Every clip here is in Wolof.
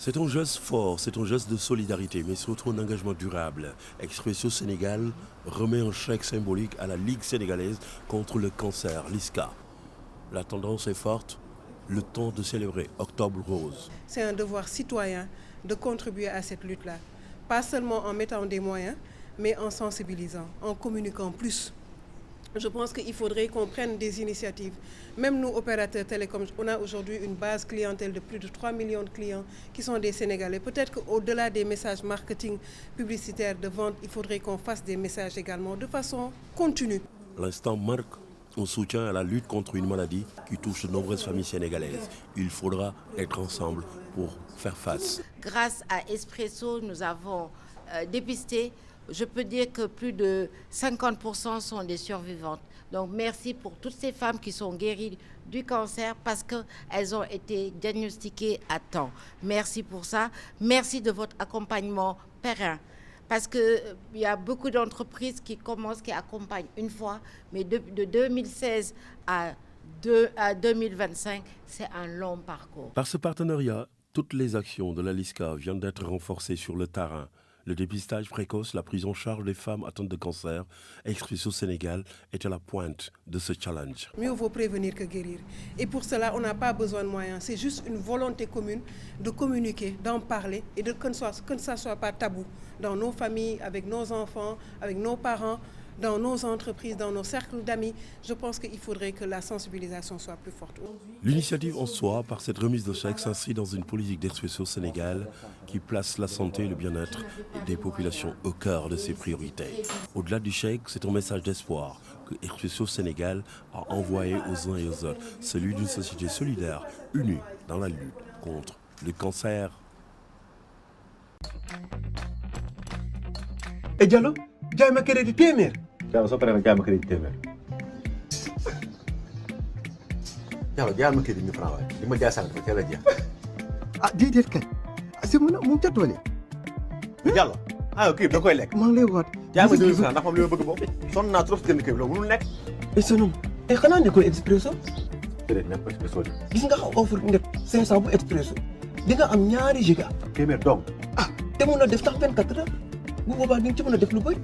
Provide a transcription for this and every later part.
C'est un geste fort, c'est un geste de solidarité, mais surtout un engagement durable. Expresso Sénégal remet un chèque symbolique à la Ligue sénégalaise contre le cancer, l'ISCA. La tendance est forte, le temps de célébrer Octobre Rose. C'est un devoir citoyen de contribuer à cette lutte-là. Pas seulement en mettant des moyens, mais en sensibilisant, en communiquant plus. Je pense qu'il faudrait qu'on prenne des initiatives. Même nous, opérateurs télécoms, on a aujourd'hui une base clientèle de plus de 3 millions de clients qui sont des Sénégalais. Peut-être qu'au-delà des messages marketing, publicitaires, de vente, il faudrait qu'on fasse des messages également de façon continue. L'instant marque un soutien à la lutte contre une maladie qui touche de nombreuses familles sénégalaises. Il faudra être ensemble pour faire face. Grâce à Expresso, nous avons dépisté. Je peux dire que plus de 50% sont des survivantes. Donc merci pour toutes ces femmes qui sont guéries du cancer parce qu'elles ont été diagnostiquées à temps. Merci pour ça. Merci de votre accompagnement périn. Parce qu'il y a beaucoup d'entreprises qui accompagnent une fois, mais de 2016 à 2025, c'est un long parcours. Par ce partenariat, toutes les actions de la LISCA viennent d'être renforcées sur le terrain. Le dépistage précoce, la prise en charge des femmes atteintes de cancer, Expresso Sénégal est à la pointe de ce challenge. Mieux vaut prévenir que guérir. Et pour cela, on n'a pas besoin de moyens. C'est juste une volonté commune de communiquer, d'en parler et que ça ne soit pas tabou dans nos familles, avec nos enfants, avec nos parents, dans nos entreprises, dans nos cercles d'amis. Je pense qu'il faudrait que la sensibilisation soit plus forte. L'initiative en soi, par cette remise de chèque, s'inscrit dans une politique d'Expresso Sénégal qui place la santé et le bien-être des populations au cœur de ses priorités. Au-delà du chèque, c'est un message d'espoir que Expresso Sénégal a envoyé aux uns et aux autres, celui d'une société solidaire, unie dans la lutte contre le cancer. Et Diallo, jaay ma crédit téeméer. Diallo soo paree nag jaay ma crédit téeméer. Diallo jaay ma crédit 1000 francs waaye li ma jaay sànq dafa teel a jeex. Ah déedéet kay. Si mu ngi ca tool yi. Diallo kii da koy lekk. maa ngi lay waat. jaay ma 2000 francs ndax moom li ma bëgg boobu. sonn naa trop si jënd kii bi loolu mënul nekk. et sinon xanaa ne ko Expresso. déedéet nekk ko Expresso de. gis nga offre nga 500 bu Expresso di nga am ñaari giga. téeméer dong. te mun a def tax 24 heures. bu boobaa di nga ci mën a def lu bëri.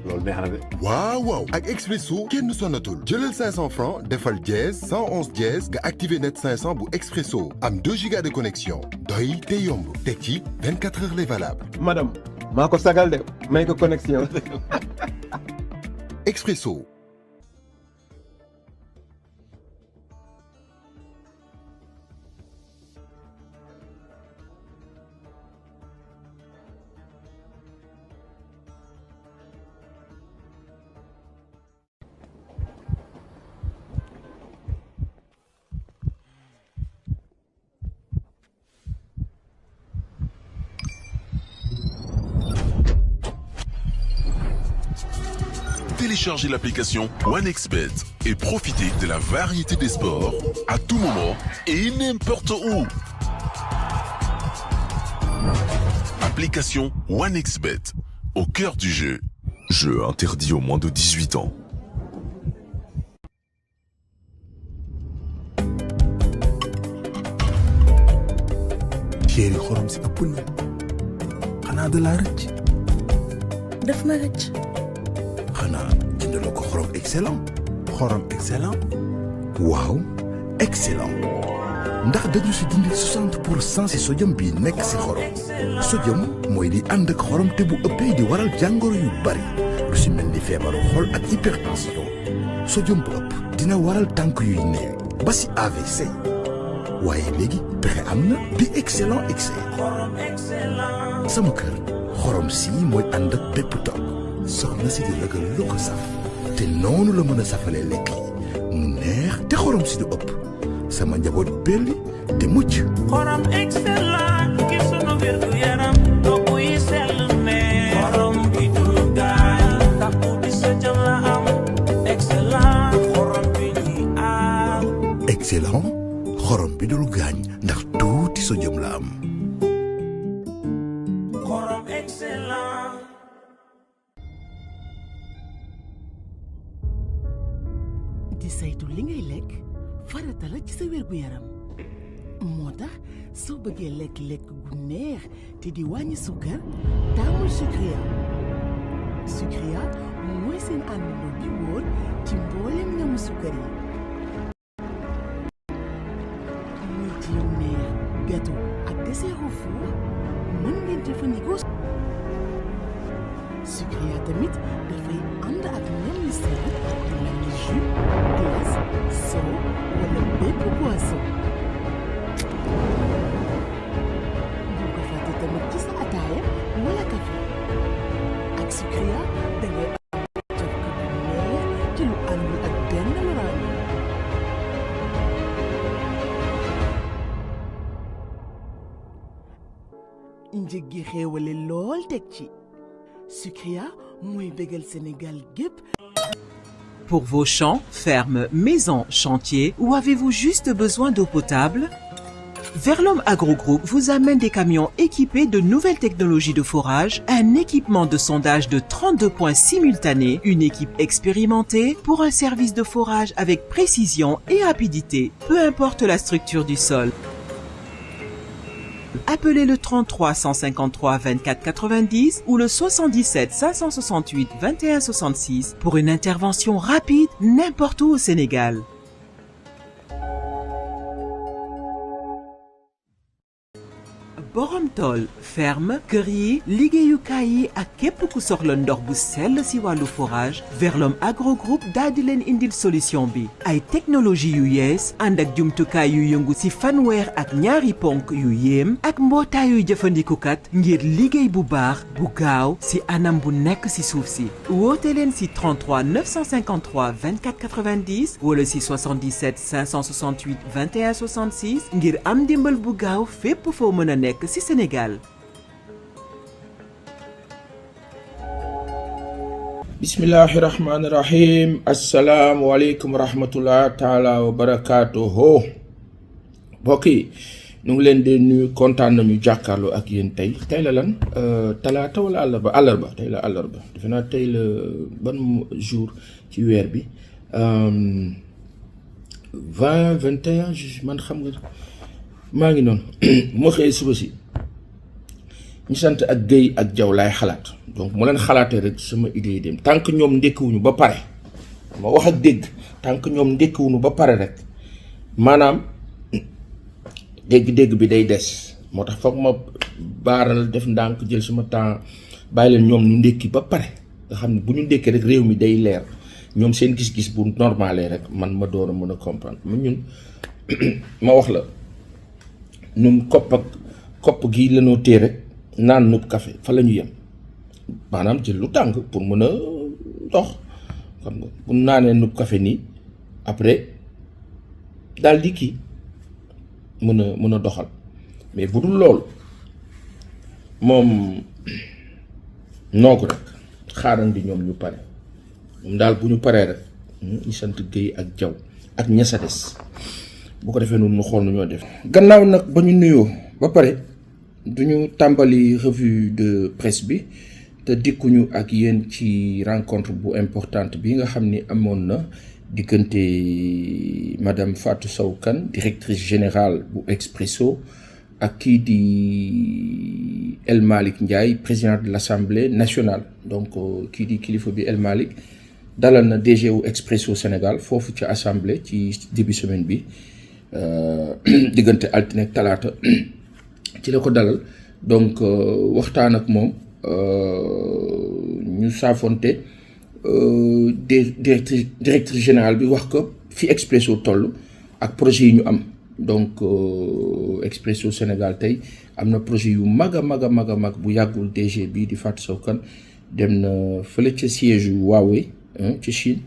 loolu neex na de. waaw ak Expresso kenn sonnatul jëlal 500 francs defal dièse 111 dièse nga activé net 500 bu Expresso am 2 gigas de connexion doy te yomb teg ci 24 heures les valables. madame maa ko sagal de may ko connexion. Expresso. Téléchargez l'application OneXBet et profitez de la variété des sports à tout moment et n'importe où. Application OneXBet, au cœur du jeu. Jeu interdit aux moins de 18 ans. chéri xorom si ëpp na xanaa da laa rëcc. daf ma rëcc. xanaa jëndaloo ko xorom excellent. xorom excellent. waaw excellent. ndax dañu si dindi 60% si sodium bi nekk si xorom. sodium mooy di ànd ak xorom te bu ëppee di waral jàngoro yu bari lu si mel ni feebaru xol ak hypertension. sodium bu ëpp dina waral tànk yuy néew ba si AVC. waaye léegi pexe am na di excellent excès. sama kër xorom si mooy ànd ak bépp togg. soxna si di ragal lu ko saf te noonu la mën a safalee lekk yi mu neex te xorom si du ëpp sama njaboot belli te mucc. xorom excellent ngir sunu wérgu yaram togg yi sell ne xorom bi dul gaañ ndax tuuti sa jëm la am excellent xorom bi ñuy aar. excellent xorom bi dul gaañ ndax tuuti sa jëm la am. xorom excellent. di saytu li ngay lekk farata la ci sa wér gu yaram moo tax soo bëggee lekk gu neex te di wàññi sukkar taamul Sucria. Sucria mooy seen àndandoo bi wóor ci mboolem ñamu sukkar yi. muy ci yu neex gâteau ak dessert au four mën ngeen jëfandikoo. Sucria tamit dafay ànd ak ñam yu sell yu mel ni jus, glace, soow wala bépp boisson. bul ko fàtte tamit ci sa ataaya wala café. ak Sucria dangay am cafka bu neex ci lu àndul ak benn loraange. njëg gi xéewale lool teg ci. Sucria mooy bégal Sénégal gépp. Pour vos champs, fermes, maisons, chantiers, ou avez-vous juste besoin d'eau potable? Verlom Agro Group vous amène des camions équipés de nouvelles technologies de forage, un équipement de sondage de 32 points simultanés, une équipe expérimentée pour un service de forage avec précision et rapidité, peu importe la structure du sol. Appelez le 33 153 24 90 ou le 77 568 21 66 pour une intervention rapide n'importe où au Sénégal. borom tool ferme kër yi liggéeyukaay yi ak képp ku soxla ndox bu sell si wàllu forage Verlom Agro Group daal di leen indil solution bi ay technologie yu yees ànd ak jumtukaay yu yëngu si fanweer ak ñaari ponk yu yéem ak mbootaayu jëfandikukat ngir liggéey bu baax bu gaaw si anam bu nekk si suuf si woote leen si 33 953 24 90 wala si 77 568 21 66 ngir am ndimbal bu gaaw fépp foo mën a nekk ci Sénégal. Bismillahi rahmani rahim. Assalamu alaikum rahmatullah ta'ala wa barakatuhu. Mbokk yi ñu ngi leen di nuyu kontaan nañu jàkkaarloo ak yéen tey la lan talaata wala àllarba tey la àllarba defe naa tey la ban jour ci weer bi 20 21 man xam nga maa ngi noonu moo xëyee suba si ñu sant ak Guèye ak Diaw laay xalaat donc mu leen xalaatee rek sama idée yi dem tant que ñoom ndékkiwuñu ba pare ma wax ak dégg tant que ñoom ndékkiwuñu ba pare rek maanaam dégg-dégg bi day des moo tax foog ma baaral def ndànk jël sama temps bàyyi leen ñoom ñu ndékki ba pare nga xam ne bu ñu ndékkee rek réew mi day leer ñoom seen gis-gis bu normalé rek man ma door a mën a comprendre ma ñun ma wax la ñun kopp gi lanoo téye rek naan nub café fa la ñu yem maanaam jël lu tàng pour mën a dox xam nga bu naanee nub café nii après daal di kii mën a doxal mais bu dul loolu moom noogu rek xaaral di ñoom ñu pare moom daal bu ñu paree rek ñu sant Guèye ak Diaw ak ña sa des bu ko defee noonu ñu xool nu ñoo def gannaaw nag ba ñu nuyoo ba pare duñu tàmbali revue de presse bi te dikkuñu ak yéen ci rencontre bu importante bi nga xam ni amoon na diggante madame Fatou Sow Kane directrice générale bu Expresso ak kii di El Malick Ndiaye président de l'Assemblée nationale donc kii di kilifa bi El Malick dalal na DG wu Expresso Sénégal foofu ci assemblée ci début semaine bi diggante altine ak talaata ci la ko dalal donc waxtaan ak moom ñu saafonte directrice générale bi wax ko fi Expresso toll ak projet yi ñu am donc Expresso Sénégal tey am na projet yu mag a mag bu yàggul DG bi di Fatou Sow Kane dem na fële ca siège yu Huawei ci Chine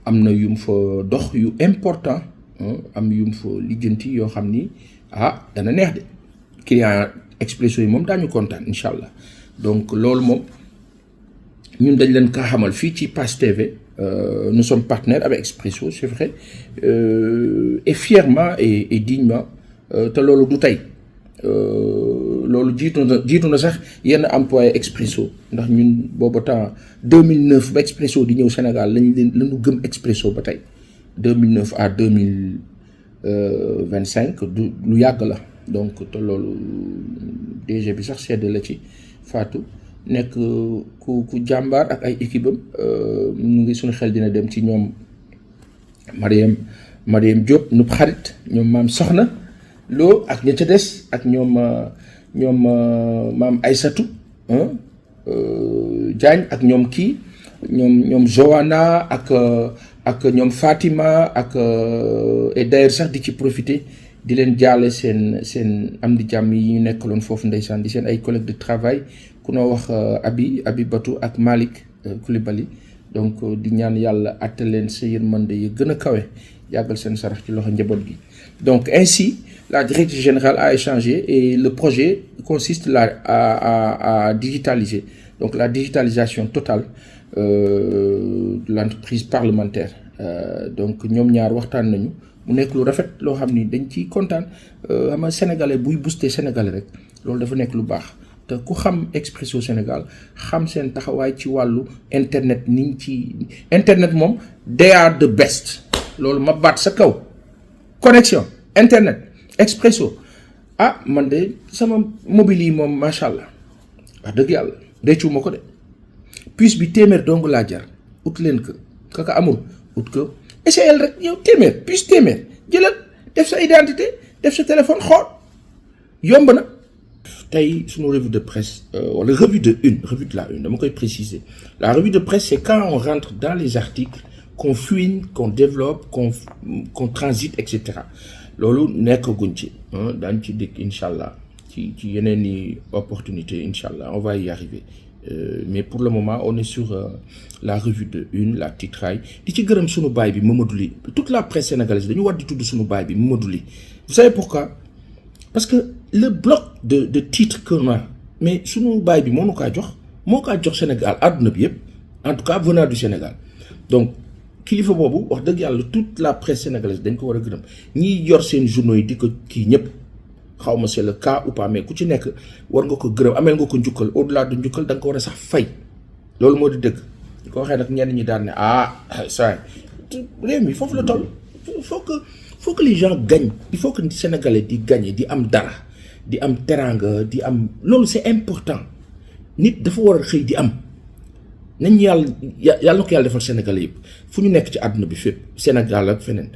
am na yu mu fa dox yu important am yu mu fa lijjanti yoo xam ni dana neex de client Expresso yi moom daañu kontaan incha allah donc loolu moom ñun dañ leen kaa xamal fii ci Pass TV nous sommes partenaires avec Expresso c'est vrai et fièrement et dignement te loolu du tey loolu jiitu na sax yenn employé Expresso ndax ñun booba temps 2009 ba Expresso di ñëw Sénégal lañu gëm Expresso ba tey 2009 à 2000 25 du lu yàgg la donc te loolu DG bi sax sedd la ci Fatou nekk ku jàmbaar ak ay équipe am mu ngi suñu xel dina dem ci ñoom Mariam Diop nu xarit ñoom maam Soxna Lo ak ña ca des ak ñoom maam Aïssatou Diagne ak ñoom kii ñoom Johanna ak ñoom Fatima ak et d'ailleurs sax di ci profiter di leen jaale seen am di jàmm yi ñu nekkaloon foofu ndeysaan di seen ay collègues de travail ku noo wax Abi Batou ak Malick Coulibaly donc di ñaan yàlla àtte leen sa yërmande yi gën a kawe yàggal seen sarax ci loxo njaboot gi. Donc ainsi la directrice générale a échangé et le projet consiste à digitaliser donc la digitalisation totale de l'entreprise parlementaire donc ñoom ñaar waxtaan nañu mu nekk lu rafet loo xam ni dañ ciy kontaan xam nga sénégalais buy booster sénégalais rek loolu dafa nekk lu baax te ku xam Expresso Sénégal xam seen taxawaay ci wàllu internet niñ ci internet moom they are the best loolu ma baat sa kaw connexion internet Expresso man de sama mobile yi moom macha allah wax dëgg yàlla réccu ma ko de puce bi téeméer dong laa jar ut leen ko kaka amul ut ko essayel rek yow téeméer puce téeméer jëlal def sa identité def sa téléphone xool yomb na. tey suñu revue de presse wala revue de la une dama koy préciser la revue de presse c'est quand on rentre dans les articles qu'on fouine qu'on développe qu'on transite et cetera loolu nekk guñ ci daañ ci dikk incha allah ci yeneen i opportunité incha allah on va y arriver mais pour le moment on est sur la revue de une la titraille di ci gërëm sunu baay bi Mamadou Ly toute la presse sénégalaise dañu war di tudd sunu baay bi Mamadou Ly vous savez pourquoi parce que le bloc de titres qu'on a mais sunu baay bi moo kaa jox Sénégal àdduna bi yëpp en tout cas venant du Sénégal donc kilifa boobu wax dëgg yàlla toute la presse sénégalaise dañ ko war a gërëm ñiy yor seen journaux yi di ko kii ñëpp xaw ma c'est le cas ou pas mais ku ci nekk war nga ko gërëm ameel nga ko njukkal au delà de njukkal da nga ko war a sax fay loolu moo di dëgg di ko waxee nag ñenn ñi daan ne ça réew mi foofu la toll faut que les gens gagnent il faut que Sénégalais di gagner di am dara di am teranga di am loolu c'est important nit dafa war a xëy di am nañ yàlla na ko yàlla defal Sénégalais yëpp fu ñu nekk ci àdduna bi fépp Sénégal ak feneen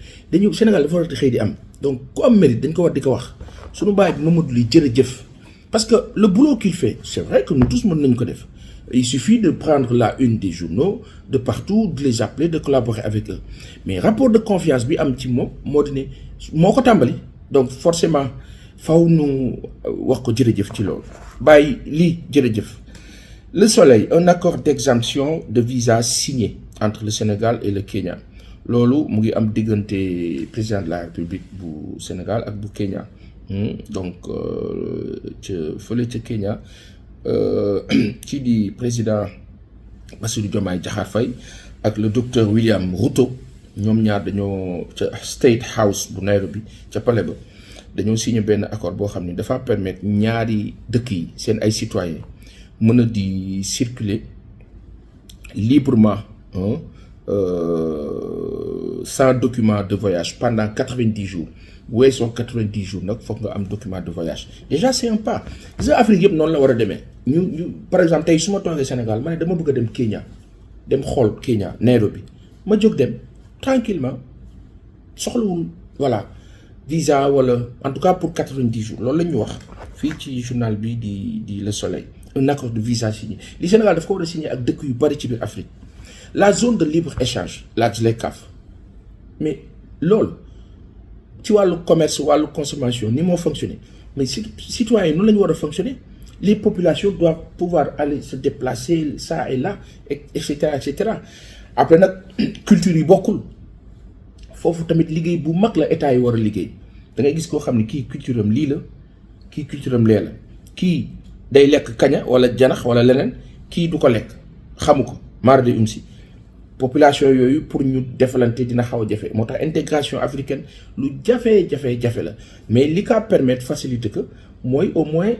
Sénégal dafa war a xëy di am donc ku am mérite dañ ko war di ko wax suñu baay bi Mamadou Ly jërëjëf parce que le boulot qu'il fait c'est vrai que nous tous mën nañu ko def il suffit de prendre la une des journaux de partout de les appeler de collaborer avec eux mais rapport de confiance bi am ci moom moo di ne moo ko tàmbali donc forcément faw nu wax ko jërëjëf ci loolu bàyyi lii jërëjëf. Le Soleil, un accord d'exemption de visa signé entre le Sénégal et le Kenya loolu mu ngi am diggante président de la République bu Sénégal ak bu Kenya donc ca fële ca Kenya ci di président Bassirou Diomaye Diakhar Faye ak le docteur William Ruto ñoom ñaar dañoo ca State House bu Nairobi ca palais ba dañoo signé benn accord boo xam ne dafa permettre ñaari dëkk yi seen ay citoyens mën a di circuler librement sans document de voyage pendant 90 jours weesoo 90 jours nag foog nga am document de voyage déjà c'est un pas gis nga Afrique yëpp noonu la war a demee ñu par exemple tey su ma toogee Sénégal ma ne dama bëgg a dem Kenya dem xool Kenya Nairobi ma jóg dem tranquillement soxlawul voilà visa wala en tout cas pour 90 jours loolu la ñu wax fii ci journal bi di Le Soleil un accord de visa signé li Sénégal daf ko war a signé ak dëkk yu bari ci biir Afrique la zone de libre échange la ZLECAf mais loolu ci wàllu commerce wàllu consommation ni moo fonctionner mais citoyens yi noonu la ñu war a fonctionner les populations doivent pouvoir aller se déplacer ça et là et cetera et cetera après nag culture yi bokkul foofu tamit liggéey bu mag la état yi war a liggéey da ngay gis koo xam ne kii culture am lii la kii culture am lee la kii day lekk kaña wala janax wala leneen kii du ko lekk xamu ko marde si population yooyu pour ñu defalante dina xaw a jafe moo tax intégration africaine lu jafe la mais li ka permettre faciliter que mooy au moins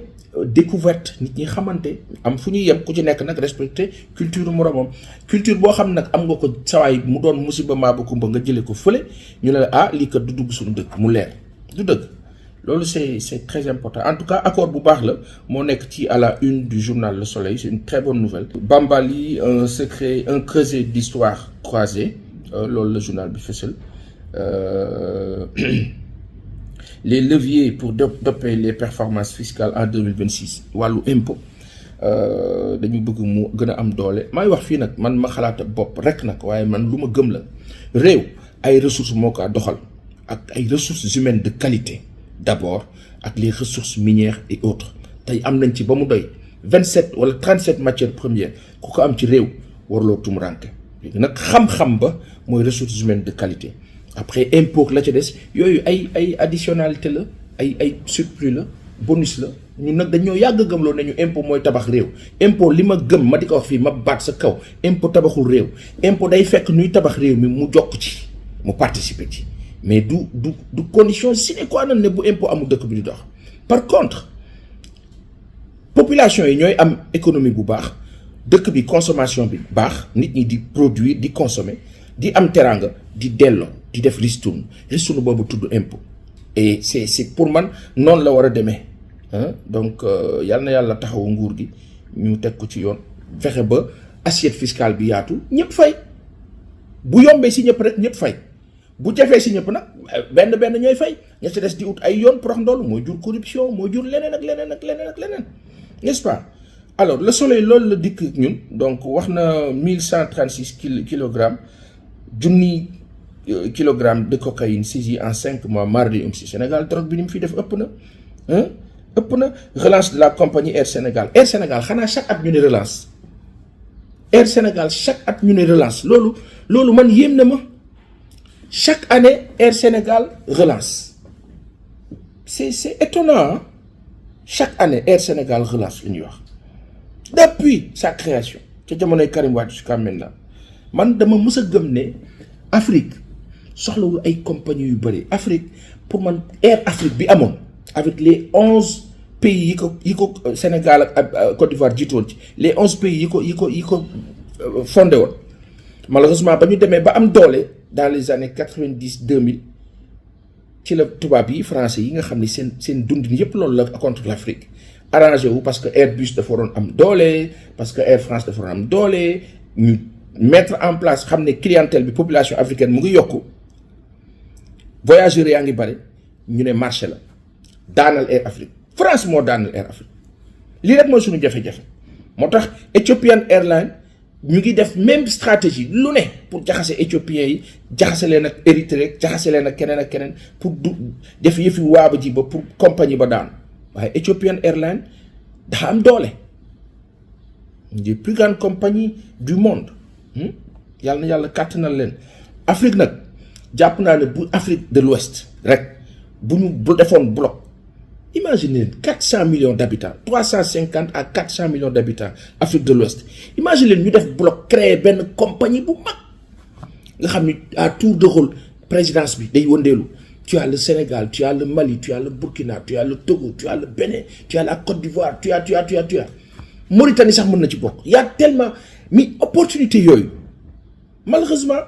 découverte nit ñi xamante am fu ñuy yem ku ci nekk nag respecter culture moromam culture boo xam nag am nga ko sawaay mu doon musiba maa ba kumba nga jëlee ko fële ñu ne la ah lii kat du dugg suñu dëkk mu leer du dëgg loolu c'est très important en tout cas accord bu baax la moo nekk ci à la une du journal Le Soleil c'est une très bonne nouvelle. Bambali un secret un creuset d'histoire croisée loolu la journal bi fësal. Les leviers pour doper les performances fiscales en 2026 wàllu impôt dañu bëgg mu gën a am doole may wax fii nag man ma xalaata bopp rek nag waaye man lu ma gëm la réew ay ressources moo ko doxal ak ay ressources humaines de qualité d'abord ak les ressources minières et autres tey am nañ ci ba mu doy 27 wala 37 matières premières ku ko am ci réew warloo tumuranke léegi nag xam-xam ba mooy ressources humaines de qualité après impôt la ca des yooyu ay additionnalité la ay surplus la bonus la ñun nag dañoo yàgg gëmloo nañu impôt mooy tabax réew impôt li ma gëm ma di ko wax fii ma baat sa kaw impôt tabaxul réew impôt day fekk ñuy tabax réew mi mu jokk ci mu participer ci mais du condition sine qua non ne bu impôt amul dëkk bi di dox par contre population yi ñooy am économie bu baax dëkk bi consommation bi baax nit ñi di produire di consommer di am teranga di delloo di def ristourne boobu tudd impôt et c'est pour man noonu la war a demee donc yal na yàlla taxawu nguur gi ñu teg ko ci yoon fexe ba assiette fiscale bi yaatu ñëpp fay bu yombee si ñëpp rek ñëpp fay bu jafee si ñëpp nag benn ñooy fay ña ci des di ut ay yoon prox ndoolu mooy jur corruption mooy jur leneen ak leneen n'est-ce pas alors le soleil loolu la dikk ñun donc wax na 1136 kilogrammes junni kilogramme de cocaïne saisie en 5 mois mardi si Sénégal drogue bi ni mu fi def ëpp na relance de la compagnie Air Sénégal xanaa chaque at ñu ne relance Air Sénégal chaque at ñu ne relance loolu man yéem na ma chaque année Air Sénégal relance c'est étonnant chaque année Air Sénégal relance li ñuy wax depuis sa création ca jamonoy Karim Wade jusqu'à maintenant man dama mës a gëm ne Afrique soxlawul ay compagnie yu bëri Afrique pour man Air Afrique bi amoon avec les 11 pays yi ko Sénégal ak Côte d'Ivoire jiitoon ci les 11 pays yi ko fondé woon malheureusement ba ñu demee ba am doole dans les années 90-2000 ci la tubaab yi français yi nga xam ne seen dundin yépp loolu la contre l'Afrique arrangé wu parce que Airbus dafa waroon am doole parce que Air France dafa waroon am doole ñu mettre en place xam ne clientèle bi population africaine mu ngi yokku voyageurs yaa ngi bari ñu ne marché la daanal Air Afrique France moo daanal Air Afrique lii rek mooy suñu jafe-jafe moo tax Ethiopian Airlines ñu ngi def même stratégie lu ne pour jaxase éthiopiens yi jaxase leen ak Érythrée jaxase leen ak keneen pour du def yëfi waaba ji ba pour compagnie ba daan waaye Ethiopian Airlines dafa am doole des plus grandes compagnies du monde yàlla na yàlla kàttanal leen Afrique nag jàpp naa ne bu Afrique de l'Ouest rek bu defoon bloc imaginez 400 millions d'habitants 350 à 400 millions d'habitants Afrique de l'Ouest imaginez ñu def bloc créer benn compagnie bu mag nga xam ni à tour de rôle présidence bi day wëndeelu tu as le Sénégal tu as le Mali tu as le Burkina tu as le Togo tu as le Bénin tu as la Côte d'Ivoire tu as Mauritanie sax mën na ci bokk y a tellement mais opportunité yooyu malheureusement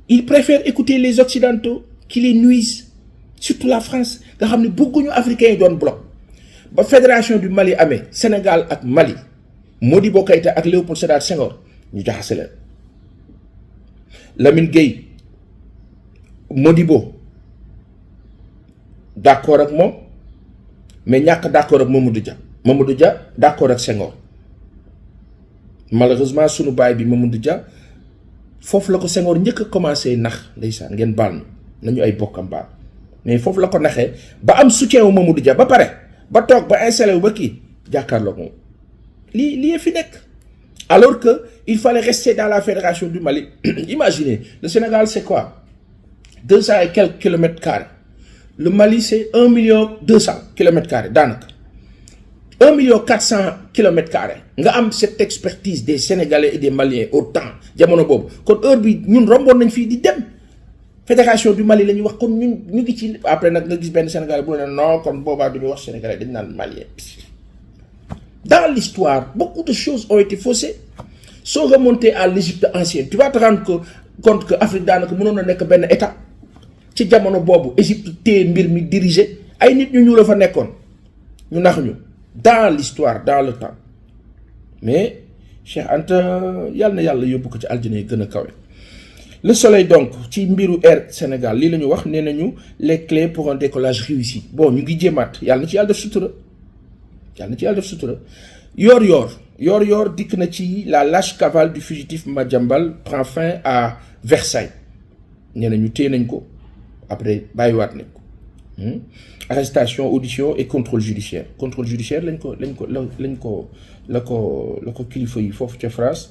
ils préfèrent écouter les Occidentaux qui les nuisent surtout la France nga xam ne bëgguñu africains yi doon bloc ba fédération du Mali amee Sénégal ak Mali Modibo Keïta ak Léopold Sédar Senghor ñu jaxase leen Lamine Gueye Modibo d'accord ak moom mais ñàkk d'accord ak Mamadou Dia d'accord ak Senghor malheureusement sunu baay bi Mamadou Dia foofu la ko Senghor njëkk a commencé nax ndeysaan ngeen baal nañu ay bokkam baal mais foofu la ko naxee ba am soutien wu Mamadou Dia ba pare ba toog ba installé wu ba kii jàkkaarloo moom lii fi nekk alors que il fallait rester dans la fédération du Mali imaginez le Sénégal c'est quoi 200 et quelques kilomètres carrés le Mali c'est 1,2 kilomètres carrés daanaka 1,4 kilomètres carrés nga am cette expertise des Sénégalais et des Maliens au temps jamono boobu kon heure bi ñun romboon nañ fii di dem fédération du Mali la ñuy wax kon ñun ñu ngi ci après nag nga gis benn Sénégalais bu ne non kon boobaa du ñu wax Sénégalais dañ naan Malien Dans l'histoire, beaucoup de choses ont été faussées. Sans remonter à l'Égypte ancienne, tu vas te rendre compte que l'Afrique daanaka mënoon na nekk benn état ci jamono boobu Égypte téye mbir mi dirigé ay nit ñu la fa nekkoon ñu nax ñu dans l'histoire dans le temps mais Cheikh Anta yàlla na yàlla yóbbu ko ci aljana yi gën a kawe. Le Soleil donc ci mbiru Air Sénégal lii la ñu wax nee nañu les clés pour un décollage réussi bon ñu ngi jéemaat yàlla na ci yàlla def sutura yàlla na ci yàlla def sutura. Yor dikk na ci la lâche cavale du fugitif Madiambal prend fin à Versailles nee na ñu téye nañ ko après bàyyiwaat nañ ko arrestation audition et contrôle judiciaire lañ ko kilifa yi foofu ca France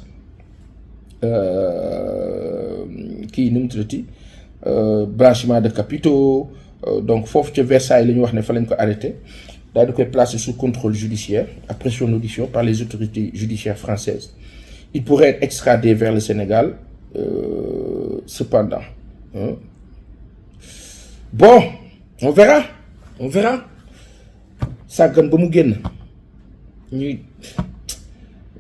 kii nu mu tuddati blanchiment de capitaux donc foofu ca Versailles la ñu wax ne fa lañ ko arrêté daal di koy placé sous contrôle judiciaire après son audition par les autorités judiciaires françaises. Il pourrait être extradé vers le Sénégal cependant. Bon, on verra. Sàggan ba mu génn ñuy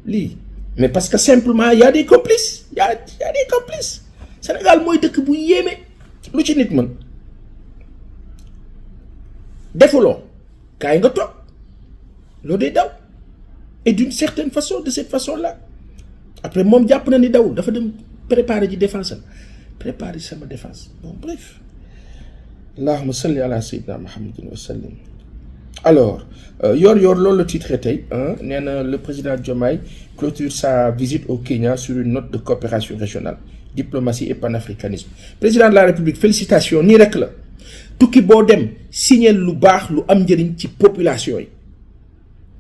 lii mais parce que simplement y a des complices y a des complices Sénégal mooy dëkk bu yéeme lu ci nit mën defuloo kaay nga toog loolu day daw et d'une certaine façon de cette façon-là après moom jàpp na ni daw dafa dem préparer ji défense préparer sama défense bon bref allahumma salli ala sayyidina muhammadin wa sallim. Alors yor loolu la titre tey nee na le président Diomaye clôture sa visite au Kenya sur une note de coopération régionale diplomatie et panafricanisme. Président de la République félicitations nii rek la tukki boo dem signer lu baax lu am njëriñ ci population yi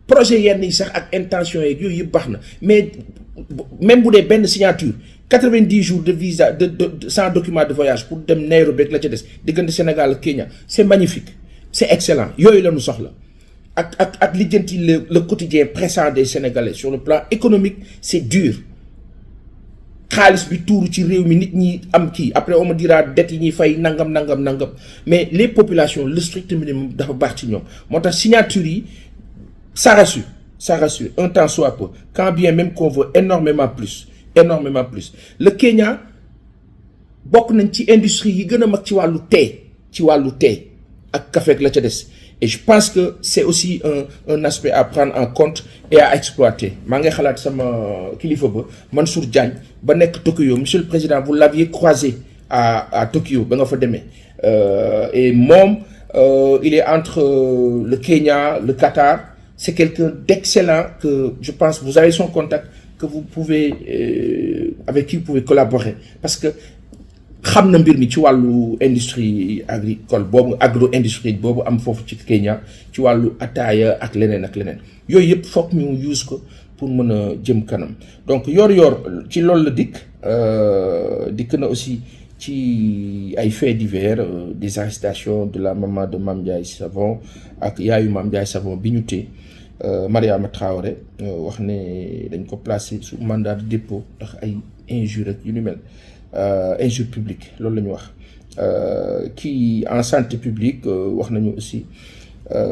projet yenn yi sax ak intention yeeg yooyu yëpp baax na mais même bu dee benn signature 90 jours de visa de sans document de voyage pour dem Nairobi ak la ca des diggante Sénégal ak Kenya c'est magnifique c'est excellent yooyu la ñu soxla ak lijjanti le quotidien pressant des Sénégalais sur le plan économique c'est dur xaalis bi tuuru ci réew mi nit ñi am kii après on me dira dette yi ñuy fay nangam mais les populations le strict minimum dafa baax ci ñoom moo tax signature yi ça rassure un temps soit peu quand bien même qu'on veut énormément plus le Kenya bokk nañ ci industrie yi gën a mag ci wàllu thé ak café ak la ca des et je pense que c'est aussi un aspect à prendre en compte et à exploiter maa ngi xalaat sama kilifa ba Mansour Diagne ba nekk Tokyo monsieur le président vous l'aviez croisé à Tokyo ba nga fa demee et moom il est entre le Kenya le Qatar c'est quelqu'un d'excellent que je pense vous avez son contact que vous pouvez avec qui vous pouvez collaborer parce que xam na mbir mi ci wàllu industrie agricole boobu agro-industrie boobu am foofu ci Kenya ci wàllu ataaya ak leneen yooyu yëpp foog ñu use ko pour mën a jëm kanam donc yor ci loolu la dikk na aussi ci ay faits divers des arrestations de la maman de Mame Ndiaye Savon ak yaayu Mame Ndiaye Savon bi ñu tee Mariama Traoré wax ne dañ ko placer sous mandat de dépôt ndax ay injures ak yu ni mel injure publique loolu la ñu wax kii en santé publique wax nañu aussi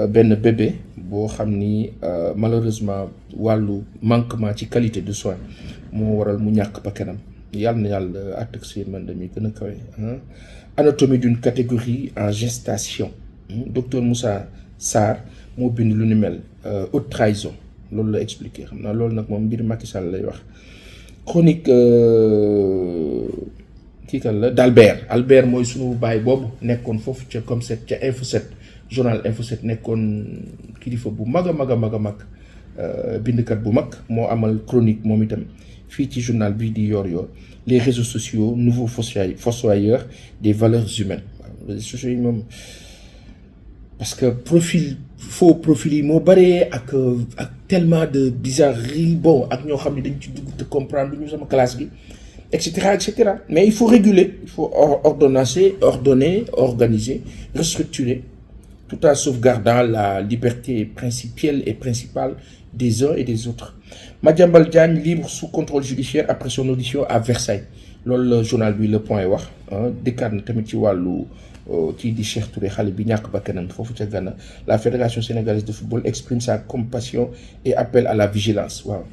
benn bébé boo xam ni malheureusement wàllu manquement ci qualité de soins moo waral mu ñàkk bakkanam yàlla na yàlla àttak si man dañuy gën a kawe anatomie d'une catégorie en gestation docteur Moussa Sarr moo bind lu ni mel haute trahison loolu la expliqué xam naa loolu nag moom mbir Macky Sall lay wax chronique kii kan la Albert mooy sunu baay boobu nekkoon foofu ca comme set ca Info 7 journal Info 7 nekkoon kilifa bu mag bindkat bu mag moo amal chronique moom itam fii ci journal bii di yor les réseaux sociaux nouveaux fossoyeurs des valeurs humaines waaw réseaux sociaux yi moom parce que faux profil yi moo bëree ak tellement de bizarreries bon ak ñoo xam ne dañ ci dugg te comprendre lu ñu sama classe bi etc. Mais il faut réguler, il faut ordonner, organiser, restructurer, tout en sauvegardant la liberté principielle et principale des uns et des autres. Madiambal Diagne libre sous contrôle judiciaire après son audition à Versailles. Loolu le journal bi Le Point wax déclaré na tamit ci wàllu kii di Cheikh Touré xale bi ñàkk bakkanam foofu ca Ghana. La Fédération sénégalaise de football exprime sa compassion et appelle à la vigilance. Waaw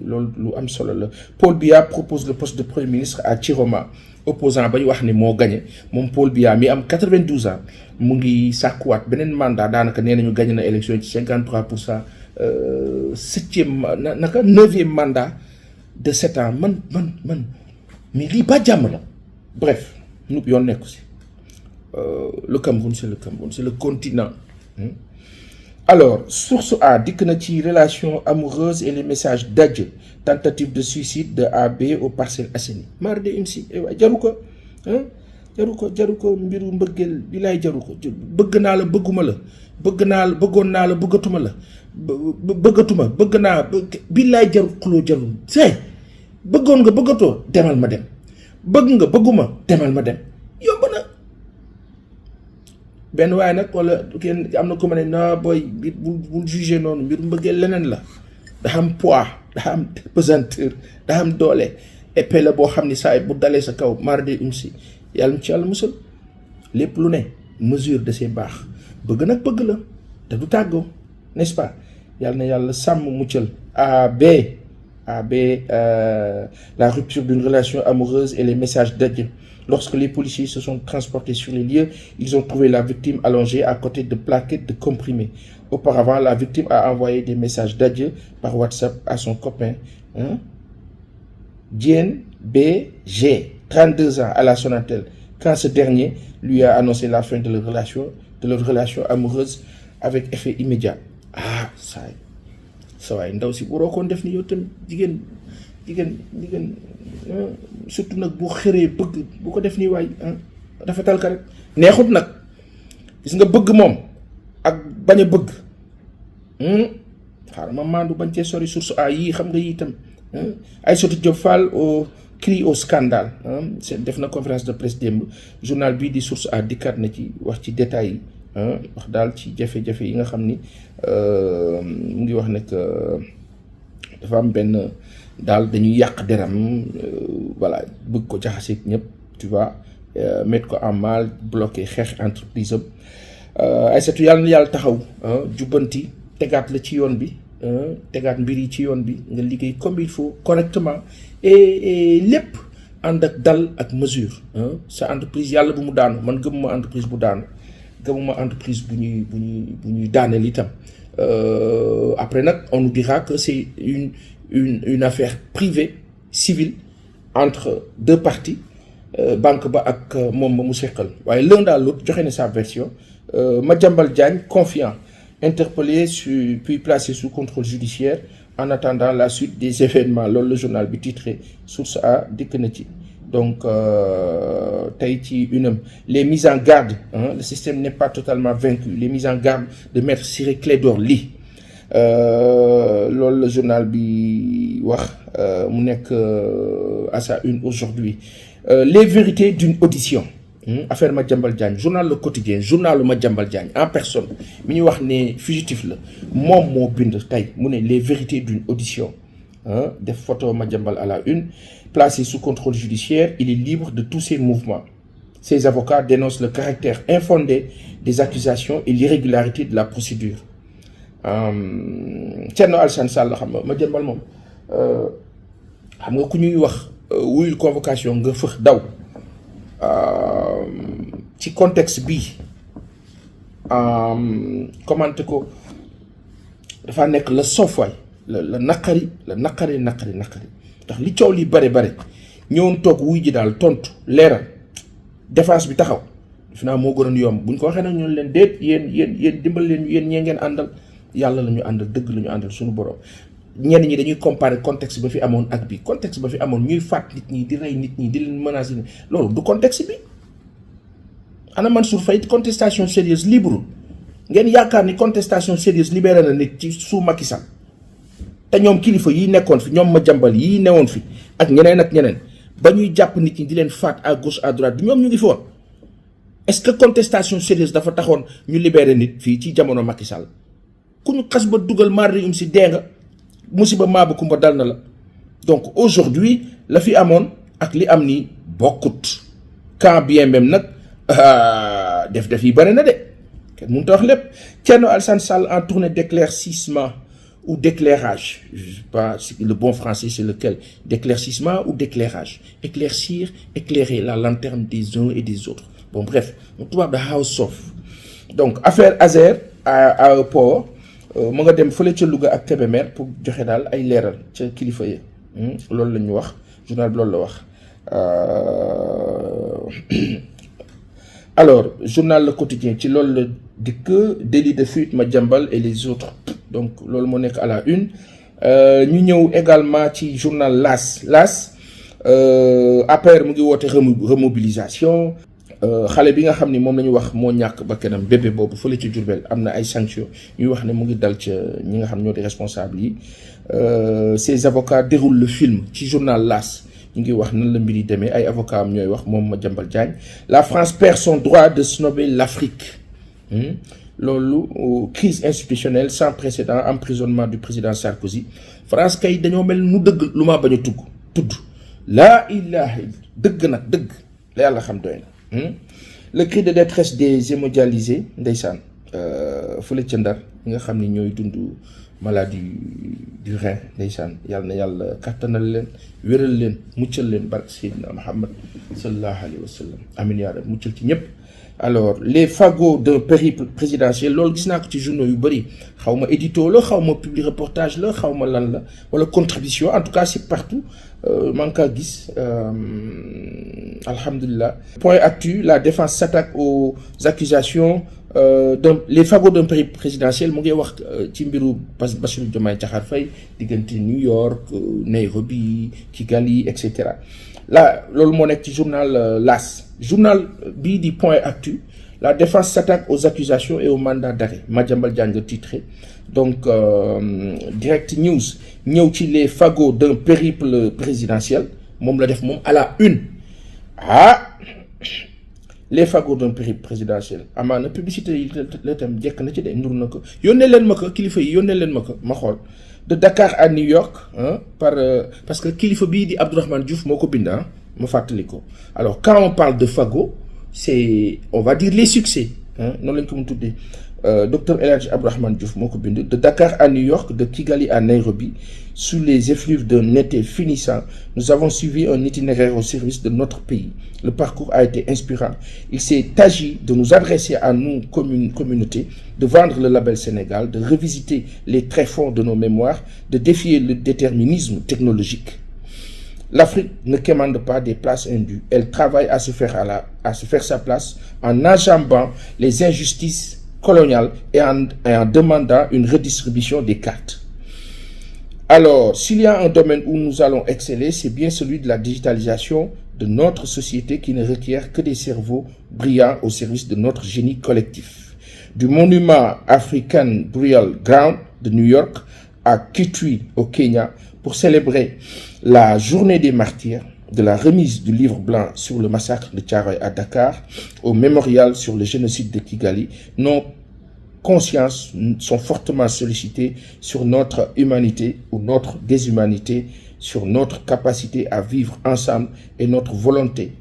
loolu lu am solo la. Paul Biya propose le poste de premier ministre à Chiroma. Opposant ba ñu wax ne moo gagné moom Paul Biya mi am 92 ans mu ngi sàkkuwaat beneen mandat daanaka nee nañu gagné na élection yi ci 53%. 9e mandat de 7 ans man mais lii ba jàmm la. Bref nous yoon nekku si le Cameroun c'est le continent. Alors source A dikk na ci relation amoureuse et les messages d'adieu, tentative de suicide de AB aux Parcelles Assainies. Mar de imsi waay jaru ko mbiru mbëggeel bi laay jaru ko bëgg naa la bëgguma la bëggoon naa la bëggatuma la bëgg naa billaay jaru xuloo jarul say bëggoon nga bëggatoo demal ma dem bëgg nga bëgguma demal ma dem yomb na. benn waaye nag wala kenn am na ko ma ne na booy bul juger noonu mbiru mbëggeel leneen la dafa am poids dafa am pesanteur dafa am doole épée la boo xam ni saa bu dalee sa kaw mardi umsi yàlla mu ci yàlla musal lépp lu ne mesure de ses baax bëgg nag bëgg la te du tàggoo n'est-ce pas yàlla na yàlla sàmm muccal. AB la rupture d'une relation amoureuse et les messages d'adieu. Lorsque les policiers se sont transportés sur les lieux, ils ont trouvé la victime allongée à côté de plaquettes de comprimés. Auparavant, la victime a envoyé des messages d'adieu par WhatsApp à son copain Diène BG, 32 ans, à la Sonatel, quand ce dernier lui a annoncé la fin de leur relation amoureuse avec effet immédiat. Ah, ça waay ndaw si waroo koon def ni yow tam jigéen surtout nag bu xëree bëgg bu ko def nii waay rafetal ka rek neexut nag gis nga bëgg moom ak bañ a bëgg xaaral ma maandu bañ cee sori source A yii xam nga yii itam Aïssatou Diop Fall crie au scandale def na conférence de presse démb journal bii di source A dikkaat na ci wax ci détails yi wax daal ci jafe-jafe yi nga xam ni mu ngi wax ne que dafa am benn daal dañuy yàq deram voilà bëgg ko jaxaseeg ñëpp tu vois mettre ko en mal bloqué xeex entreprise am Aïssatou yàlla na yàlla taxaw jubbanti tegaat la ci yoon bi tegaat mbir yi ci yoon bi nga liggéey comme il faut correctement et lépp ànd ak dal ak mesure sa entreprise yàlla bu mu daanu man gëmuma entreprise bu daanu gëmuma entreprise bu ñuy daaneel itam après nag on nous dira que c'est une affaire privée civile entre deux parties banque ba ak moom ba mu seqal waaye l'un dans l'autre joxe na sa version Madiambal Diagne confiant interpellé puis placé sous contrôle judiciaire en attendant la suite des événements loolu le journal bi titré source A dikk na ci donc tey ci unam les mises en garde le système n'est pas totalement vaincu les mises en garde de maître Ciré Clédor Ly loolu le journal bi wax mu nekk à sa une aujourd'hui les vérités d'une audition affaire Madiambal Diagne journal Le Quotidien journalu Madiambal Diagne en personne mi ñu wax ne fugitif la moom moo bind tey mu ne les vérités d'une audition def photo Madiambal à la une placé sous contrôle judiciaire il est libre de tous ses mouvements ses avocats dénoncent le caractère infondé des accusations et l'irrégularité de la procédure Thierno Alassane Sall xam nga Madiambal moom xam nga ku ñuy wax wuyul convocation nga fëx daw ci contexte bii commenté ko dafa nekk la soofaay la naqari ndax li coow li bare ñëwoon toog wuy ji daal tontu leeral défense bi taxaw def naa moo gënoon yomb buñ ko waxee nag ñun leen déet yéen dimbal leen yéen ñee ngeen àndal yàlla la ñu àndal dëgg la ñu àndal suñu borom ñenn ñi dañuy comparer contexte ba fi amoon ak bi contexte ba fi amoon ñuy faat nit ñi di rey nit ñi di leen menacer loolu du contexte bi ana Mansour Faye contestation sérieuse libre ngeen yaakaar ni contestation sérieuse libéré na nit ci sous Macky Sall te ñoom kilifa yi nekkoon fi ñoom Madiambal yi newoon fi ak ñeneen ba ñuy jàpp nit ñi di leen faat à gauche à droite ñoom ñu ngi fi woon est-ce que contestation sérieuse dafa taxoon ñu libéré nit fii ci jamono Macky Sall ku ñu xas ba dugal marri si dee nga musiba maabu kumba dal na la donc aujourd'hui la fi amoon ak li am nii bokkut quand bien même nag def yi bari na de kenn mënut a wax lépp. Thierno Alassane Sall en tournée d'éclaircissement ou d'éclairage, je sais pas si le bon français c'est lequel, d'éclaircissement ou d'éclairage, éclaircir, éclairer la lanterne des uns et des autres. Bon bref, on trouve de house of. Donc affaire Azer à aéroport mu nga dem fële ca Louga ak Kébémer pour joxe daal ay leeral ca kilifa yi loolu la ñu wax journal bi loolu la wax. Alors journal Le Quotidien ci loolu la dikk délit de fuite Madiambal et les autres donc loolu moo nekk à la une. Ñu ñëw également ci journal L'As APR mu ngi woote remobilisation. Xale bi nga xam ni moom la ñu wax moo ñàkk ba kanam bébé boobu fële ci Diourbel am na ay sanctions ñuy wax ne mu ngi dal ca ñi nga xam ñoo di responsable yi. Ces avocats déroulent le film ci journal L'As ñu ngi wax nan la mbir yi demee ay avocats am ñooy wax moom Madiambal Diagne. La France perd son droit de snobber l'Afrique. Loolu crise institutionnelle sans précédent, emprisonnement du président Sarkozy. France kay dañoo mel nu dëgg lu ma bañ a tudd laa ilaha dëgg nag dëgg la yàlla xam doy na. Le cri de détresse des hémodialysés ndeysaan fële ca Ndar ñi nga xam ni ñooy dund maladie du rein ndeysaan yàlla na yàlla kattanal leen wéral leen muccal leen barke Seydina Muhammad sallallahu alayhi wa sallam amin yaa rabbi muccal ci ñëpp. Alors les fagots d'un périple présidentiel loolu gis naa ko ci journaux yu bëri xaw ma édito la xaw ma public reportage la xaw ma lan la wala contribution en tout cas c'est partout maa ngi kaa gis alhamdulilah. Point actu, la défense s'attaque aux accusations les fagots d'un périple présidentiel mu ngi wax ci mbiru Bassirou Diomaye Diakhar Faye diggante New York Nairobi Kigali et cetera. Là loolu moo nekk ci journal L'As. Journal bii di Point Actu, la défense s'attaque aux accusations et au mandat d'arrêt. Madiambal Diagne titré. Donc Direct News ñëw ci les fagots d'un périple présidentiel moom la def moom à la une. Les fagots d'un périple présidentiel amaana publicité yi la tam jekk na ci de ndur na ko yónnee leen ma ko kilifa yi yónnee leen ma ko ma xool. De Dakar à New York parce que kilifa bii di Abdourahmane Diouf moo ko bind ma fàttali ko. Alors quand on parle de fagot c'est on va dire les succès noonu lañ ko mën tuddee. Docteur El Hadji Abdourahmane Diouf moo ko bind. De Dakar à New York, de Kigali à Nairobi, sous les effluves d'un été finissant, nous avons suivi un itinéraire au service de notre pays. Le parcours a été inspirant. Il s'est agi de nous adresser à nous, communauté, de vendre le label Sénégal, de revisiter les tréfonds de nos mémoires, de défier le déterminisme technologique. L'Afrique ne commande pas des places indues. Elle travaille à se faire sa place en enjambant les injustices coloniales et en demandant une redistribution des cartes. Alors, s'il y a un domaine où nous allons exceller, c'est bien celui de la digitalisation de notre société qui ne requiert que des cerveaux brillants au service de notre génie collectif. Du monument African Burial Ground de New York à Kitui au Kenya pour célébrer la journée des martyrs, de la remise du livre blanc sur le massacre de Thiaroye à Dakar au mémorial sur le génocide de Kigali, nos consciences sont fortement sollicitées sur notre humanité ou notre déshumanité, sur notre capacité à vivre ensemble et notre volonté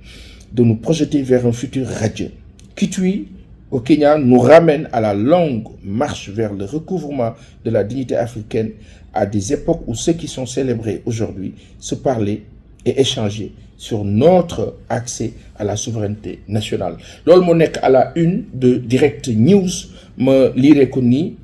de nous projeter vers un futur radieux. Kitui au Kenya nous ramène à la longue marche vers le recouvrement de la dignité africaine à des époques où ceux qui sont célébrés aujourd'hui se parlaient et échanger sur notre accès à la souveraineté nationale. Loolu moo nekk à la une de Direct News ma liire ko nii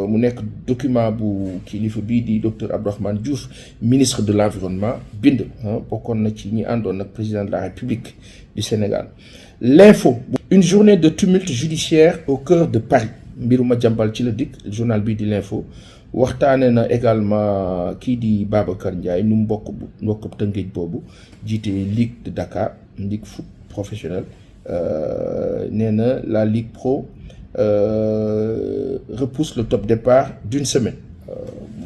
mu nekk document bu kilifa bii di docteur Abdourahmane Diouf ministre de l'environnement bind bokkoon na ci ñi àndoon ak président de la République du Sénégal. L'info, une journée de tumulte judiciaire au cœur de Paris. Mbiru Madiambal ci la dikk journal bii di l'info. Waxtaane na également kii di Babacar Ndiaye nu mbokk Tëngéej boobu jiite Ligue de Dakar Ligue foot professionnel nee na la Ligue Pro repousse le top départ d'une semaine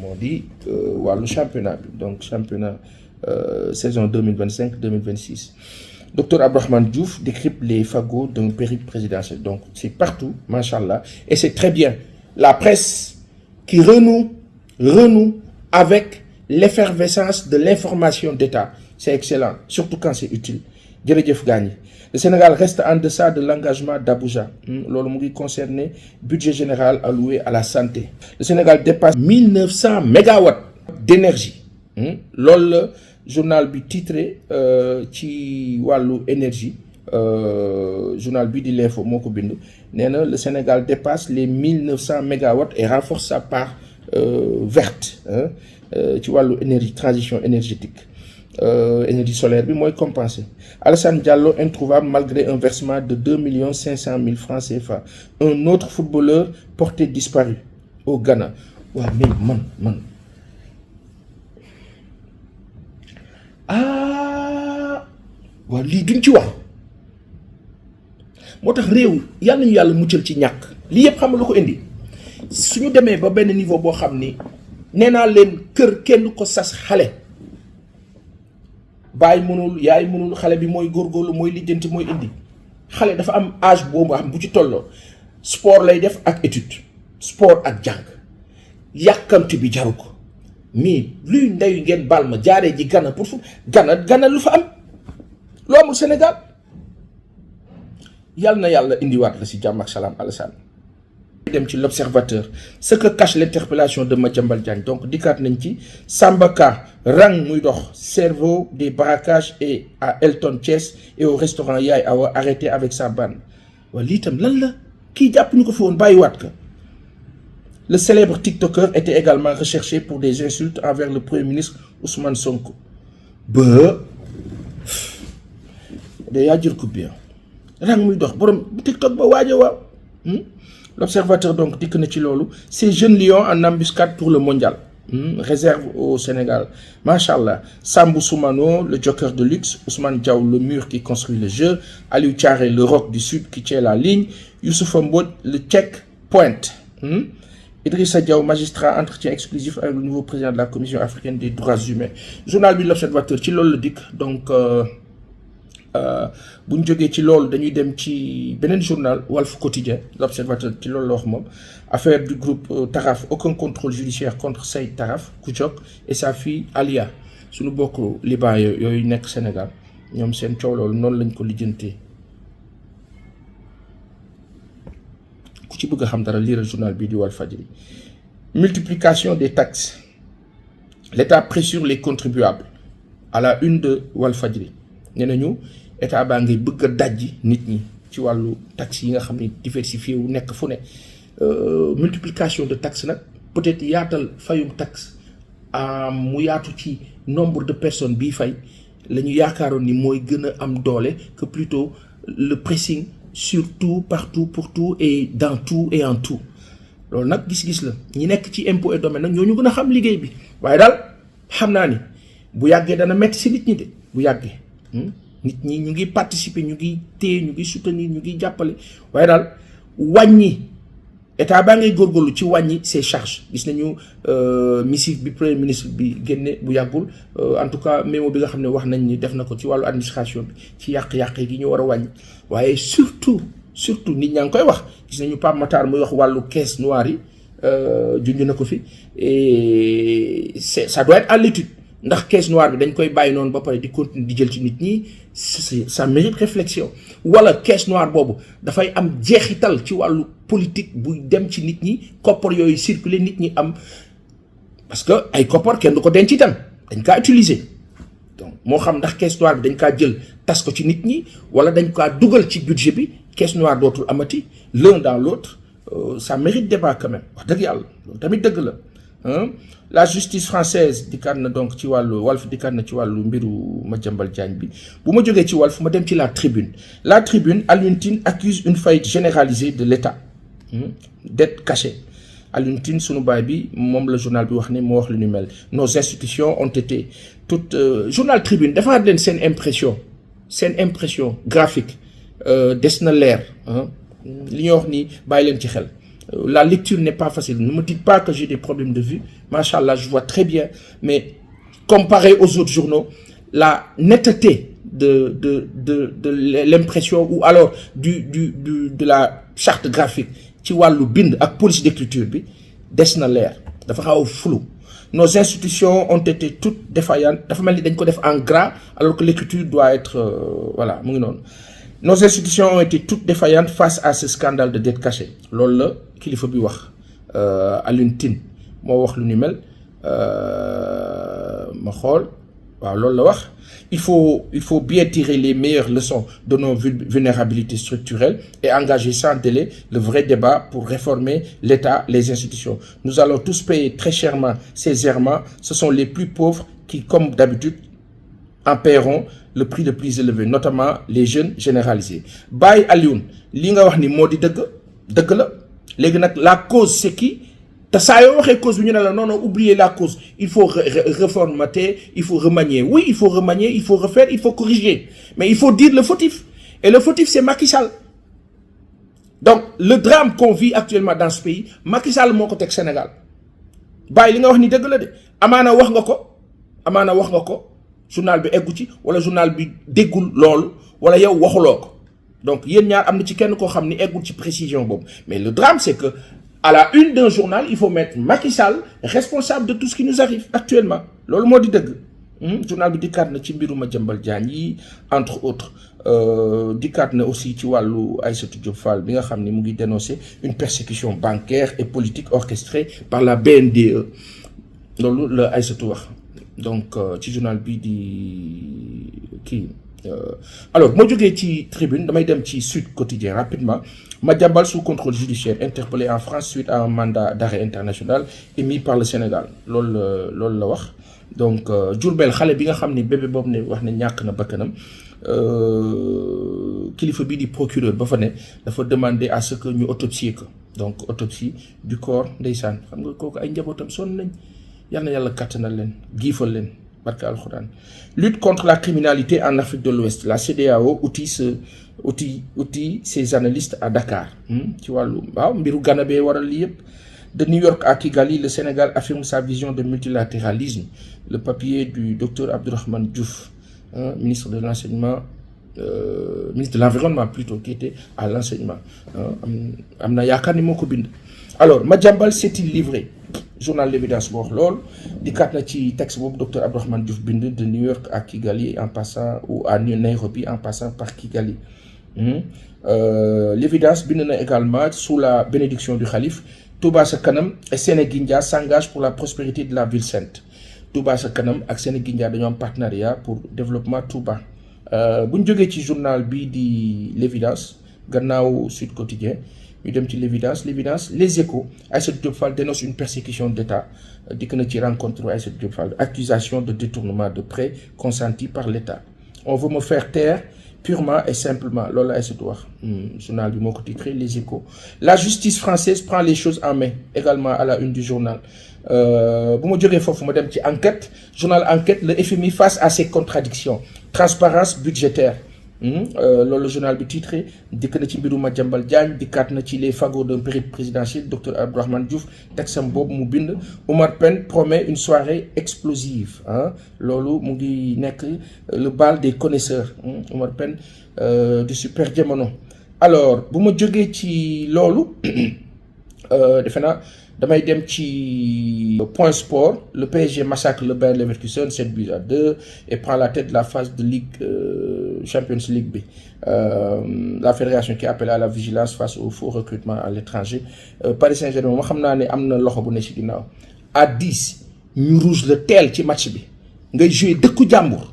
moo di wàllu championnat bi donc championnat saison 2025-2026. Docteur Abdourahmane Diouf décrypte les fagots d'un périple présidentiel donc c'est partout machallah et c'est très bien la presse qui renoue avec l'effervescence de l'information d'État. C'est excellent, surtout quand c'est utile. Jërëjëf gaañi Le Sénégal reste en deçà de l'engagement d'Abuja. Lolo mu ngi concerné budget général alloué à la santé. Le Sénégal dépasse 1900 mégawatts d'énergie. Loolu la journal bi titré ci wàllu énergie. Journal bi di l'info moo ko bind nee na le Sénégal dépasse les 1900 mégawatts et renforce sa part verte ci wàllu énergie transition énergétique énergie solaire bi mooy compensé. Alassane Diallo introuvable malgré un versement de 2 500 000 francs CFA. Un autre footballeur porté disparu au Ghana. waaw mais man waaw lii duñ ci wax moo tax réew yàlla nañu yàlla muccal ci ñàkk lii yëpp xam nga lu ko indi suñu demee ba benn niveau boo xam ni nee naa leen kër kenn ko sas xale bàyyi mënul yaay mënul xale bi mooy góorgóorlu mooy lijjanti mooy indi xale dafa am âge boobu xam bu ci tolloo sport lay def ak étude sport ak jàng yàkkamti bi jaru ko mais luy ndeyu ngeen baal ma jaaree ji Ghana pour fu Ghana lu fa am lu amul Sénégal yàlla na yàlla indiwaat la si jàmm ak salaam Alassane dem ci l'observateur ce que cache l'interpellation de Madiambal Diagne donc dikkaat nañ ci Samba Ka rang muy dox cerveau des braquages et à Elton Thiès et au restaurant Yaay Awa arrêté avec sa bande waaye lii tam lan la kii jàpp ñu ko fi woon bàyyiwaat ka. Le célèbre TikToker était également recherché pour des insultes envers le Premier ministre Ousmane Sonko. Ba day yaa jël ko bien rang muy dox borom TikTok ba waaja waaw. L'observateur donc dikk na ci loolu ces jeunes lions en embuscade pour le mondial. Réserve au Sénégal. Machallah. Sambou Soumano, le joker de luxe. Ousmane Diaw, le mur qui construit le jeu. Aliou Thiaré, le roc du sud qui tient la ligne. Youssouf Mbod, le check point. Idrissa Diaw, magistrat, entretien exclusif avec le nouveau président de la Commission africaine des droits humains. Journal bi l'Observateur ci loolu la dikk donc bu ñu jógee ci loolu dañuy dem ci beneen journal Walf Quotidien l'Observateur ci loolu la wax moom affaire du groupe Taraf aucun contrôle judiciaire contre Saïd Taraf Kouchok et sa fille Alia suñu bokk Liban yooyu nekk Sénégal ñoom seen coow loolu noonu lañ ko lijjantee ku ci bëgg a xam dara lire journal bii di Walfadjri. Multiplication des taxes. L'État pressure les contribuables à la une de Walfadjri nee nañu état baa ngi bëgg a dajji nit ñi ci wàllu taxes yi nga xam ne diversifié wu nekk fu ne multiplication de taxes nag peut-être yaatal fayum taxe mu yaatu ci nombre de personnes bii fay la ñu yaakaaroon ni mooy gën a am doole que plutôt le pressing sur tout partout pour tout et dans tout et en tout loolu nag gis-gis la ñi nekk ci impôt et domaine nag ñoo ñu gën a xam liggéey bi waaye daal xam naa ni bu yàggee dana metti si nit ñi de bu yàggee nit ñi ñu ngi participer ñu ngi téye ñu ngi soutenir ñu ngi jàppale waaye daal wàññi état baa ngay góorgóorlu ci wàññi ses charges gis nañu missive bi premier ministre bi génne bu yàggul en tout cas mémo bi nga xam ne wax nañ ni def na ko ci wàllu administration bi ci yàq-yàq gi ñu war a wàññi waaye surtout nit ñaa ngi koy wax gis nañu Pape Matar muy wax wàllu caisse noire yi junj na ko fi et ça doit être à l'étude ndax caisse noire bi dañ koy bàyyi noonu ba pare di continuer di jël ci nit ñi ça mérite réflexion wala caisse noire boobu dafay am jeexital ci wàllu politique buy dem ci nit ñi koppar yooyu circuler nit ñi am parce que ay koppar kenn du ko denc itam dañ kaa utiliser donc moo xam ndax caisse noire bi dañ kaa jël tas ko ci nit ñi wala dañ kaa dugal ci budget bi caisse noire dootul amati l'un dans l'autre ça mérite débat quand même wax dëgg yàlla loolu tamit dëgg la la justice française dikkaat na donc ci wàllu Walf dikkaat na ci wàllu mbiru Madiambal Diagne bi bu ma jógee ci Walf ma dem ci la tribune Alioune Tine accuse une faillite généralisée de l'État dette cachée Alioune Tine sunu baay bi moom la journal bi wax ne moo wax lu ñu mel nos institutions ont été toutes journal tribune dafa leen seen impression graphique des na leer li ñuy wax ni bàyyi leen ci xel la lecture n'est pas facile. Ne me dites pas que j'ai des problèmes de vue. Machallah, je vois très bien. Mais comparé aux autres journaux, la netteté de l'impression ou alors de la charte graphique ci wàllu bind ak police d'écriture bi des na leer dafa xaw flou. Nos institutions ont été toutes défaillantes. Dafa mel ni dañ ko def en gras alors que l'écriture doit être voilà mu ngi noonu. Nos institutions ont été toutes défaillantes face à ce scandale de dette cachée. Loolu la kilifa bi wax Alioune Tine moo wax lu ni mel ma xool waaw loolu la wax. Il faut bien tirer les meilleures leçons de nos vulnérabilités structurelles et engager sans délai le vrai débat pour réformer l'État, les institutions. Nous allons tous payer très chèrement ces errements. Ce sont les plus pauvres qui, comme d'habitude, en paieront le prix le plus élevé, notamment les jeunes généralisés. Baye Alioune, li nga wax ni moo di dëgg la léegi nag la cause c'est qui? te saa yoo waxee cause bi ñu ne la non oubliez la cause, il faut reformater, il faut remanier. Oui, il faut remanier, il faut refaire, il faut corriger, mais il faut dire le fautif, et le fautif c'est Macky Sall. Donc le drame qu'on vit actuellement dans ce pays, Macky Sall moo ko teg Sénégal. Baye li nga wax ni dëgg la de amaana wax nga ko journal bi eggu ci wala journal bi déggul loolu wala yow waxuloo ko. Donc yéen ñaar am na ci kenn koo xam ni eggul ci précision boobu, mais le drame c'est que à la une d'un journal, il faut mettre Macky Sall responsable de tout ce qui nous arrive actuellement. Loolu moo di dëgg. Journal bi dikkaat na ci mbiru Madiambal Diagne yi entre autres dikkaat na aussi ci wàllu Aïssatou Diop Fall bi nga xam ni mu ngi dénoncer une persécution bancaire et politique orchestrée par la BNDE. Loolu la Aïssatou wax. Donc ci journal bi di kii alors moo jógee ci Tribune damay dem ci Sud Quotidien rapidement. Madiambal sous contrôle judiciaire interpellé en France suite à un mandat d'arrêt international émis par le Sénégal loolu la wax. Donc Diourbel xale bi nga xam ni bébé boobu ne wax ne ñàkk na bakkanam kilifa bi di procureur ba fa ne dafa demander à ce que ñu autopsier ko donc autopsie du corps ndeysaan xam nga kooku ay njabootam sonn nañ yal na yàlla kàttanal leen giifal leen barka alxuraan. Lutte contre la criminalité en Afrique de l'Ouest, la CEDEAO outille ses analystes à Dakar. Tu vois, mbiru Ghana bee waral lii yëpp. De New York à Kigali, le Sénégal affirme sa vision de multilatéralisme. Le papier du docteur Abdourahmane Diouf, ministre de l'enseignement, ministre de l'environnement plutôt, qui était à l'enseignement. Am na yaakaar ni moo ko bind. Alors Madiambal s'est-il livré? Journal L'Évidence bo wax lool dikkaat na ci texte boobu docteur Abdourahmane Diouf bind de New York à Kigali en passant ou à Nairobi en passant par Kigali. L'Évidence bind na également sous la bénédiction du Khalife, Touba Ca Kanam et Sénégindia s'engagent pour la prospérité de la ville sainte. Touba Ca Kanam ak Sénégindia dañoo am partenariat pour développement Touba. Bu ñu jógee ci journal bi di L'Évidence gannaaw Sud Quotidien ñu dem ci l'évidence les Échos. Aïssatou Diop Fall dénonce une persécution d'État dikk na ci rencontre Aïssatou Diop Fall, accusation de détournement de prêts consentis par l'État. On veut me faire taire purement et simplement loolu la Aïssatou wax. Journal bi moo ko titré les Échos. La justice française prend les choses en main également à la une du journal. Bu ma jógee foofu ma dem ci Enquête, journal Enquête, le FMI face à ses contradictions, transparence budgétaire. Loolu journal bi titré dikk na ci mbiru Madiambal Diagne dikkaat na ci les fagots d'un périple présidentiel, docteur Abdourahmane Diouf texam boobu mu bind. Omar Pène promet une soirée explosive loolu mu ngi nekk le bal des connaisseurs. Omar Pène du Super Jamono. Alors bu ma jógee ci loolu defe naa damay dem ci Point Sport. Le PSG massacre le Bayer Leverkusen 7-2 et prend la tête de la phase de Ligue Champions League B. La fédération qui appelle à la vigilance face au faux recrutement à l'étranger. Paris Saint-Germain ma xam naa ne am na loxo bu ne ci ginnaaw. À 10 ñu rouge le teel ci match bi ngay joué dëkku jàmbur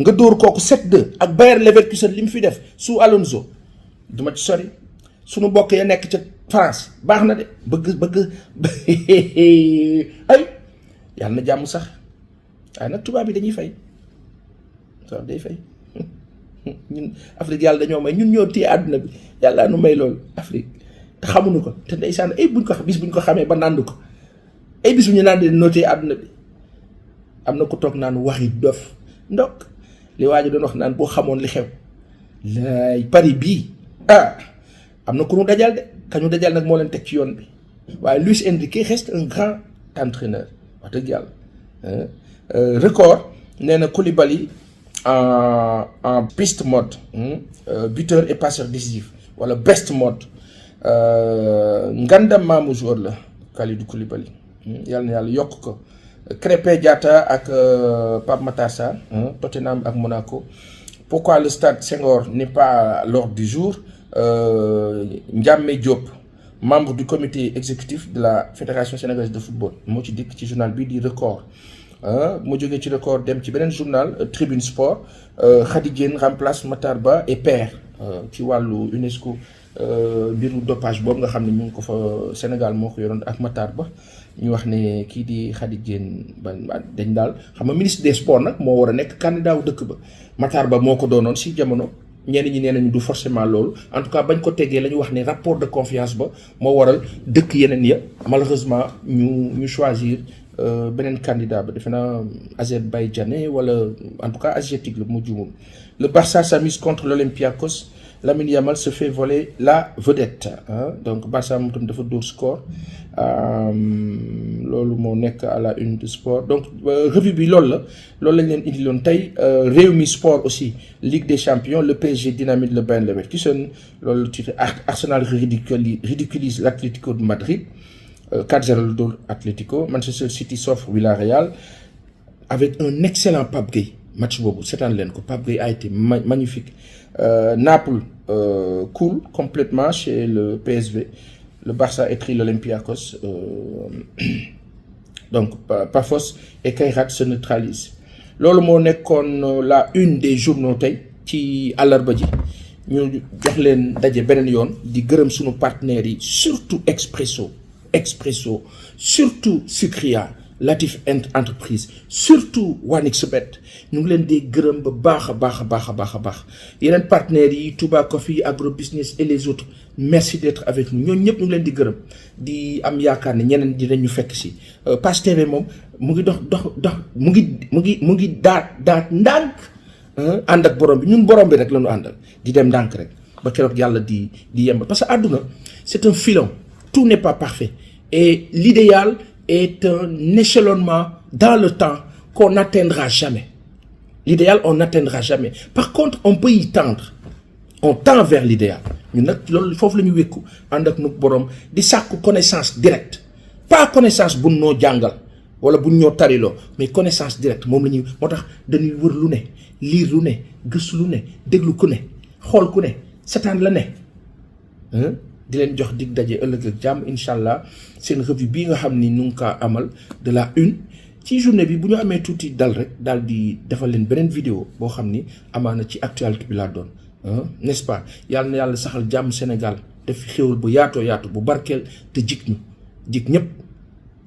nga dóor kooku 7-2 ak Bayer Leverkusen li mu fi def sous Alonso duma ci sori sunu mbokk ya nekk ca France baax na de bëgg ay yàlla na jàmm sax waaye nag tubaab bi dañuy fay tubaab day fay ñun Afrique yàlla dañoo may ñun ñoo téye àdduna bi yàlla nu may loolu Afrique te xamuñu ko te ndeysaan ay buñ ko bis buñ ko xamee ba nànd ko ay bis bu ñu naan noo téye àdduna bi am na ko toog naan waxi dof ndok li waa ji doon wax naan boo xamoon li xew laay Paris bii am na ku ñu dajal de kañu dajal nag moo leen teg ci yoon bi waaye Luis Enrique reste un grand entraîneur wax dëgg yàlla. Record nee na Koulibaly en beast mode buteur et passeur décisif wala best mode ngandam maamu joueur la Kalidou Koulibaly yàlla na yàlla yokk ko. Krépin Diatta ak Pape Matar Sarr Tottenham ak Monaco. Pourquoi le stade Senghor n'est pas à l'ordre du jour? Ndiamé Diop, membre du comité exécutif de la Fédération sénégalaise de football, moo ci dikk ci journal bi di Record. Mu jógee ci Record dem ci beneen journal Tribune Sport, Khady Diène remplace Matar Ba et père ci wàllu UNESCO mbiru dopage boobu nga xam ne ñu ngi ko fa Sénégal moo ko yoroon ak Matar Ba. ñu wax ne kii di Khady Diène dañ daal xam nga ministre des sports nag moo war a nekk candidat wu dëkk ba Matar Ba moo ko doonoon si jamono ñenn ñi nee nañu du forcément loolu en tout cas bañ ko teggee la ñu wax ne rapport de confiance ba moo waral dëkk yeneen ya malheureusement ñu choisir beneen candidat ba defe naa Azerbaïdjanais wala en tout cas asiatique la mu jumul. Le Barça s'amuse contre l'Olympiakos. Lamine Yamal se fait voler la vedette donc Barça moom tam dafa dóor score loolu moo nekk à la une du sport donc revue bi loolu lañ leen indiloon tey Rewmi Sport aussi Ligue des Champions le PSG dynamite le Bayer Leverkusen loolu titre Arsenal ridiculise l'Atlético de Madrid 4-0 le dóor Atlético. Manchester City s'offre Villarreal avec un excellent Pape Gueye match boobu seetaan leen ko Pape Gueye a été magnifique. Naples coule complètement chez le PSV. Le Barça écrit l'Olympiakos. Donc Pafos et Kairat se neutralisent. Loolu moo nekkoon la une des journaux tey ci àllarba ji ñu jox leen daje beneen yoon di gërëm sunu partenaires yi surtout Expresso surtout Sucria Latif entreprise surtout 1xBet ñu ngi leen di gërëm ba baax a baax yeneen partenaires yi Touba Coffee Agro Business et les autres merci d'être avec nous ñooñu ñëpp ñu ngi leen di gërëm di am yaakaar ne ñeneen dinañu fekk si Pass TV moom mu ngi dox mu ngi daat ndànk ànd ak borom bi ñun borom bi rek la ñu àndal di dem ndànk rek ba keroog yàlla di yemb parce que àdduna c'est un filon tout n'est pas parfait et l'idéal est un échelonnement dans le temps qu'on n'atteindra jamais. L'idéal, on n'atteindra jamais. Par contre, on peut y tendre. On tend vers l'idéal. Nous il faut que nous ayons des connaissance directe. Pas connaissance pour nous jangal wala bu ñoo tarilo mais connaissance directe moom lañuy motax dañuy wër lu ne lire lu ne gëstu lu ne déglu ku ne xool ku ne setaan la ne di leen jox dig daje ëllëg ak jàmm inshallah seen revue bi nga xam ni ñu ngi kaa amal de la une ci journée bi bu ñu amee tuuti dal rek daal di defal leen beneen vidéo boo xam ni amaana ci actualité bi laa doon n'est-ce pas yàlla na yàlla saxal jàmm Sénégal def fi xéwal bu yaatoo yaatu bu barkeel te jik ñëpp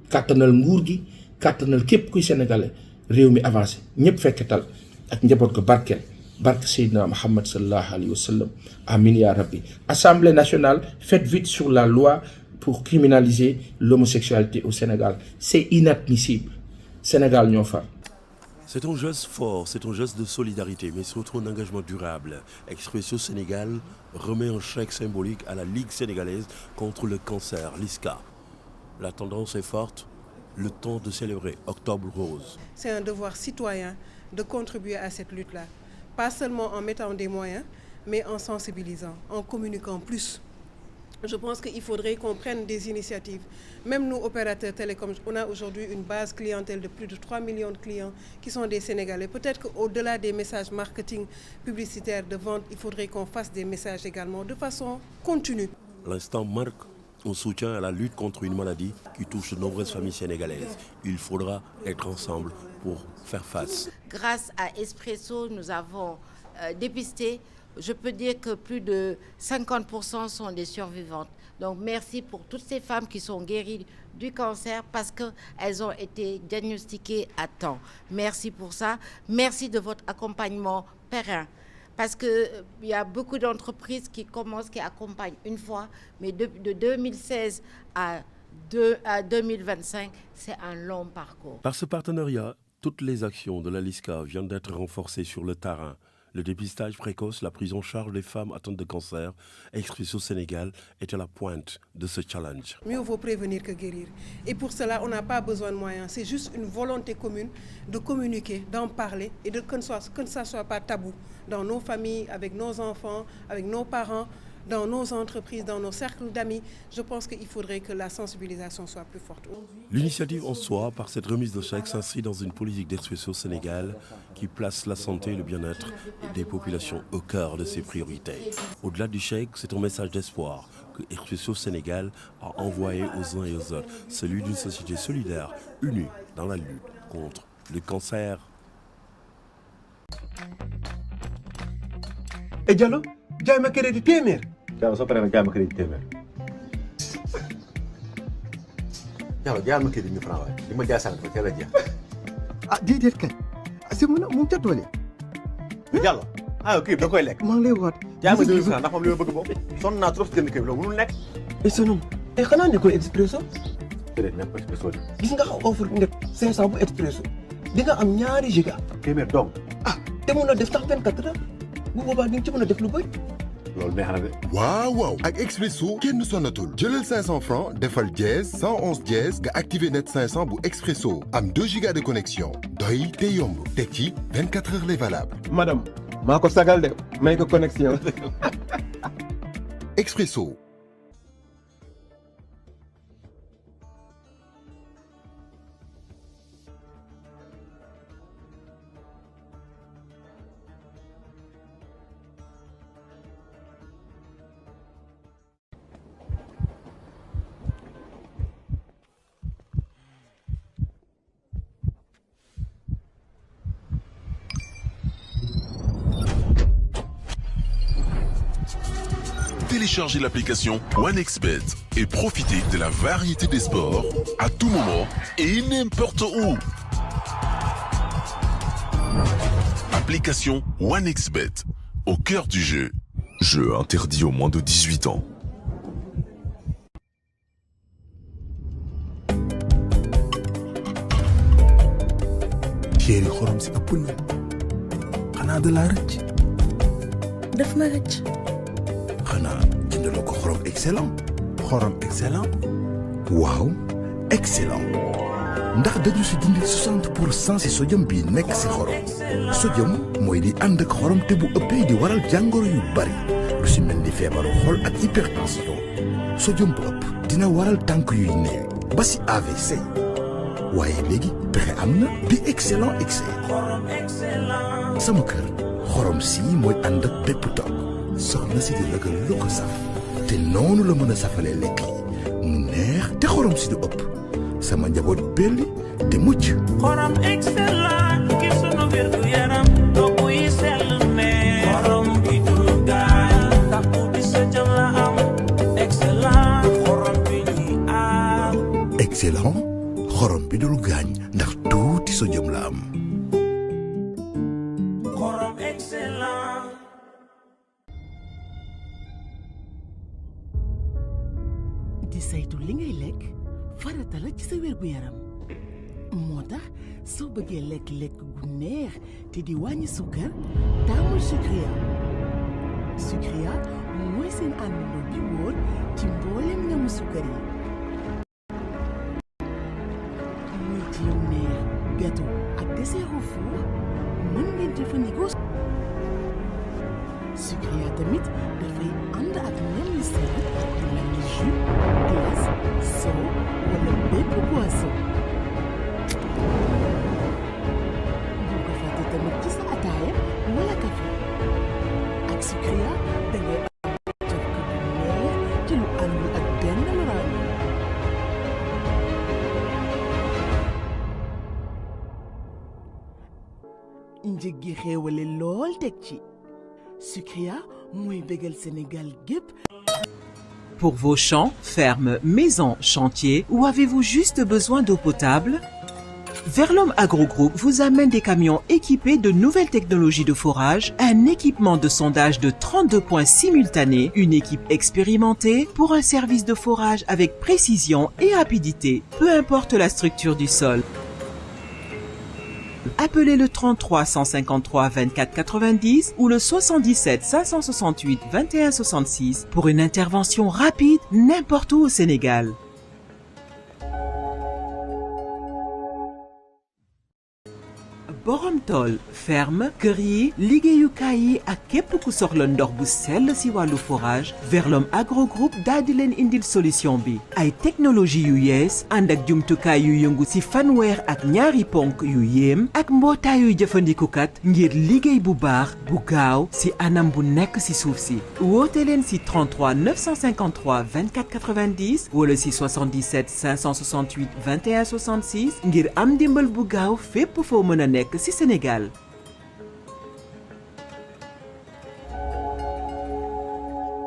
kàttanal nguur gi kàttanal képp kuy sénégalais réew mi avancé ñëpp fekketal ak njaboot ko barkeel barke Seydina Mohamed sallallahu alayhi wa sallam amin ya rabbi. Assemblée nationale, faites vite sur la loi pour criminaliser l'homosexualité au Sénégal. C'est inadmissible. Sénégal ñoo far. C'est un geste fort, c'est un geste de solidarité, mais surtout un engagement durable. Expresso Sénégal remet un chèque symbolique à la Ligue sénégalaise contre le cancer, LISCA. La tendance est forte, le temps de célébrer Octobre Rose. C'est un devoir citoyen de contribuer à cette lutte-là. Pas seulement en mettant des moyens, mais en sensibilisant, en communiquant plus. Je pense qu'il faudrait qu'on prenne des initiatives. Même nous, opérateurs télécoms, on a aujourd'hui une base clientèle de plus de 3 millions de clients qui sont des Sénégalais. Peut-être qu'au-delà des messages marketing publicitaires de vente, il faudrait qu'on fasse des messages également de façon continue. L'instant marque un soutien à la lutte contre une maladie qui touche de nombreuses familles sénégalaises. Il faudra être ensemble pour faire face. Grâce à Expresso, nous avons dépisté, je peux dire que plus de 50% sont des survivantes. Donc merci pour toutes ces femmes qui sont guéries du cancer parce qu'elles ont été diagnostiquées à temps. Merci pour ça. Merci de votre accompagnement périn. Parce qu'il y a beaucoup d'entreprises qui accompagnent une fois, mais de 2016 à 2025, c'est un long parcours. Par ce partenariat, toutes les actions de la LISCA viennent d'être renforcées sur le terrain. Le dépistage précoce, la prise en charge des femmes atteintes de cancer, Expresso Sénégal est à la pointe de ce challenge. Mieux vaut prévenir que guérir. Et pour cela, on n'a pas besoin de moyens. C'est juste une volonté commune de communiquer, d'en parler et que ça ne soit pas tabou dans nos familles, avec nos enfants, avec nos parents. dans nos entreprises, dans nos cercles d'amis. Je pense qu'il faudrait que la sensibilisation soit plus forte. L'initiative en soi, par cette remise de chèque, s'inscrit dans une politique d'Expresso Sénégal qui place la santé et le bien-être des populations au cœur de ses priorités. Au-delà du chèque, c'est un message d'espoir que Expresso Sénégal a envoyé aux uns et aux autres, celui d'une société solidaire, unie dans la lutte contre le cancer. e Diallo jaay ma crédit téeméer. Diallo soo paree nag jaay ma crédit téeméer. Diallo jaay ma crédit 1000 francs waaye li ma jaay sànq dafa teel a jeex. ah déedéet kay si mu ngi ca tool yi. Diallo ah kii da koy lekk. maa ngi lay waat. jaay ma 2000 francs ndax moom li ma bëgg boobu. sonn naa trop si jënd kii bi loolu mënul nekk. et sinon xanaa ne ko Expresso. déedéet même pas Expresso de. gis nga offre nga 500 bu Expresso di nga am ñaari giga. téeméer dong. ah te mun a def tax 24 heures bu boobaa di nga ci mën a def lu bëri. loolu neex na de. waaw waaw ak Expresso kenn sonnatul jëlal 500 francs defal dièse 111 dièse nga activé net 500 bu Expresso am 2 gigas de connexion doy te yomb teg ci 24 heures lay valable. madame maa ko sagal de may ko connexion. Expresso. Téléchargez l'application OneXBet et profitez de la variété des sports à tout moment et n'importe où. Application OneXBet, au cœur du jeu. Jeu interdit aux moins de 18 ans. Chéri xorom si ëpp na xanaa da laa rëcc. daf ma rëcc. xanaa jëndaloo ko xorom excellent. xorom excellent. waaw excellent. ndax dañu si dindi 60% si sodium bi nekk si xorom. sodium mooy di ànd ak xorom te bu ëppee di waral jàngoro yu bari lu si mel ni feebaru xol ak hypertension. sodium bu ëpp dina waral tànk yuy néew ba si AVC. waaye léegi pexe am na di excellent excès. sama kër xorom si mooy ànd ak bépp togg soxna si di lëkkal lu ko saf te noonu la mën a safalee lekk yi mu neex te xorom si du ëpp sama njaboot belli te mucc. xorom excellent ngir sunu wér gu yaram togg yi sell ne xorom bi dul gaañ takku di sa jëm la am excellent xorom bi ñuy aar. excellent xorom bi dul gaañ ndax tuuti sodium la am. xorom excellent. di saytu li ngay lekk farata la ci sa wér gu yaram moo tax soo bëggee lekk gu neex te di wàññi sukkar taamul Sucrea. Sucrea mooy seen àndandoo bi wóor ci mboolem ñamu sukkar yi. muy ci yu neex gâteau ak dessert au four mën ngeen jëfandikoo. Sucrea tamit dafay ànd ak ñam yu sell yu mel ni jus, glace, soow wala bépp boisson. bul ko fàtte tamit ci sa ataaya wala café ak Sucrea da ngay am cafka bu neex ci lu àndul ak benn loraange. njëg gi xéewale lool teg ci Sucrea mooy bégal Sénégal gépp. Pour vos champs, fermes, maisons, chantiers, ou avez-vous juste besoin d'eau potable? Verlom Agro Group vous amène des camions équipés de nouvelles technologies de forage, un équipement de sondage de 32 points simultanés, une équipe expérimentée pour un service de forage avec précision et rapidité, peu importe la structure du sol. Appelez le 33 153 24 90 ou le 77 568 21 66 pour une intervention rapide n'importe où au Sénégal. borom tool ferme kër yi liggéeyukaay yi ak képp ku soxla ndox bu sell si wàllu forage Verlom Agro Group daal di leen indil solution bi ay technologie yu yees ànd ak jumtukaay yu yëngu si fanweer ak ñaari ponk yu yéem ak mbootaayu jëfandikukat ngir liggéey bu baax bu gaaw si anam bu nekk si suuf si woote leen si 33 953 24 90 wala si 77 568 21 66 ngir am ndimbal bu gaaw fépp foo mën a nekk si Sénégal.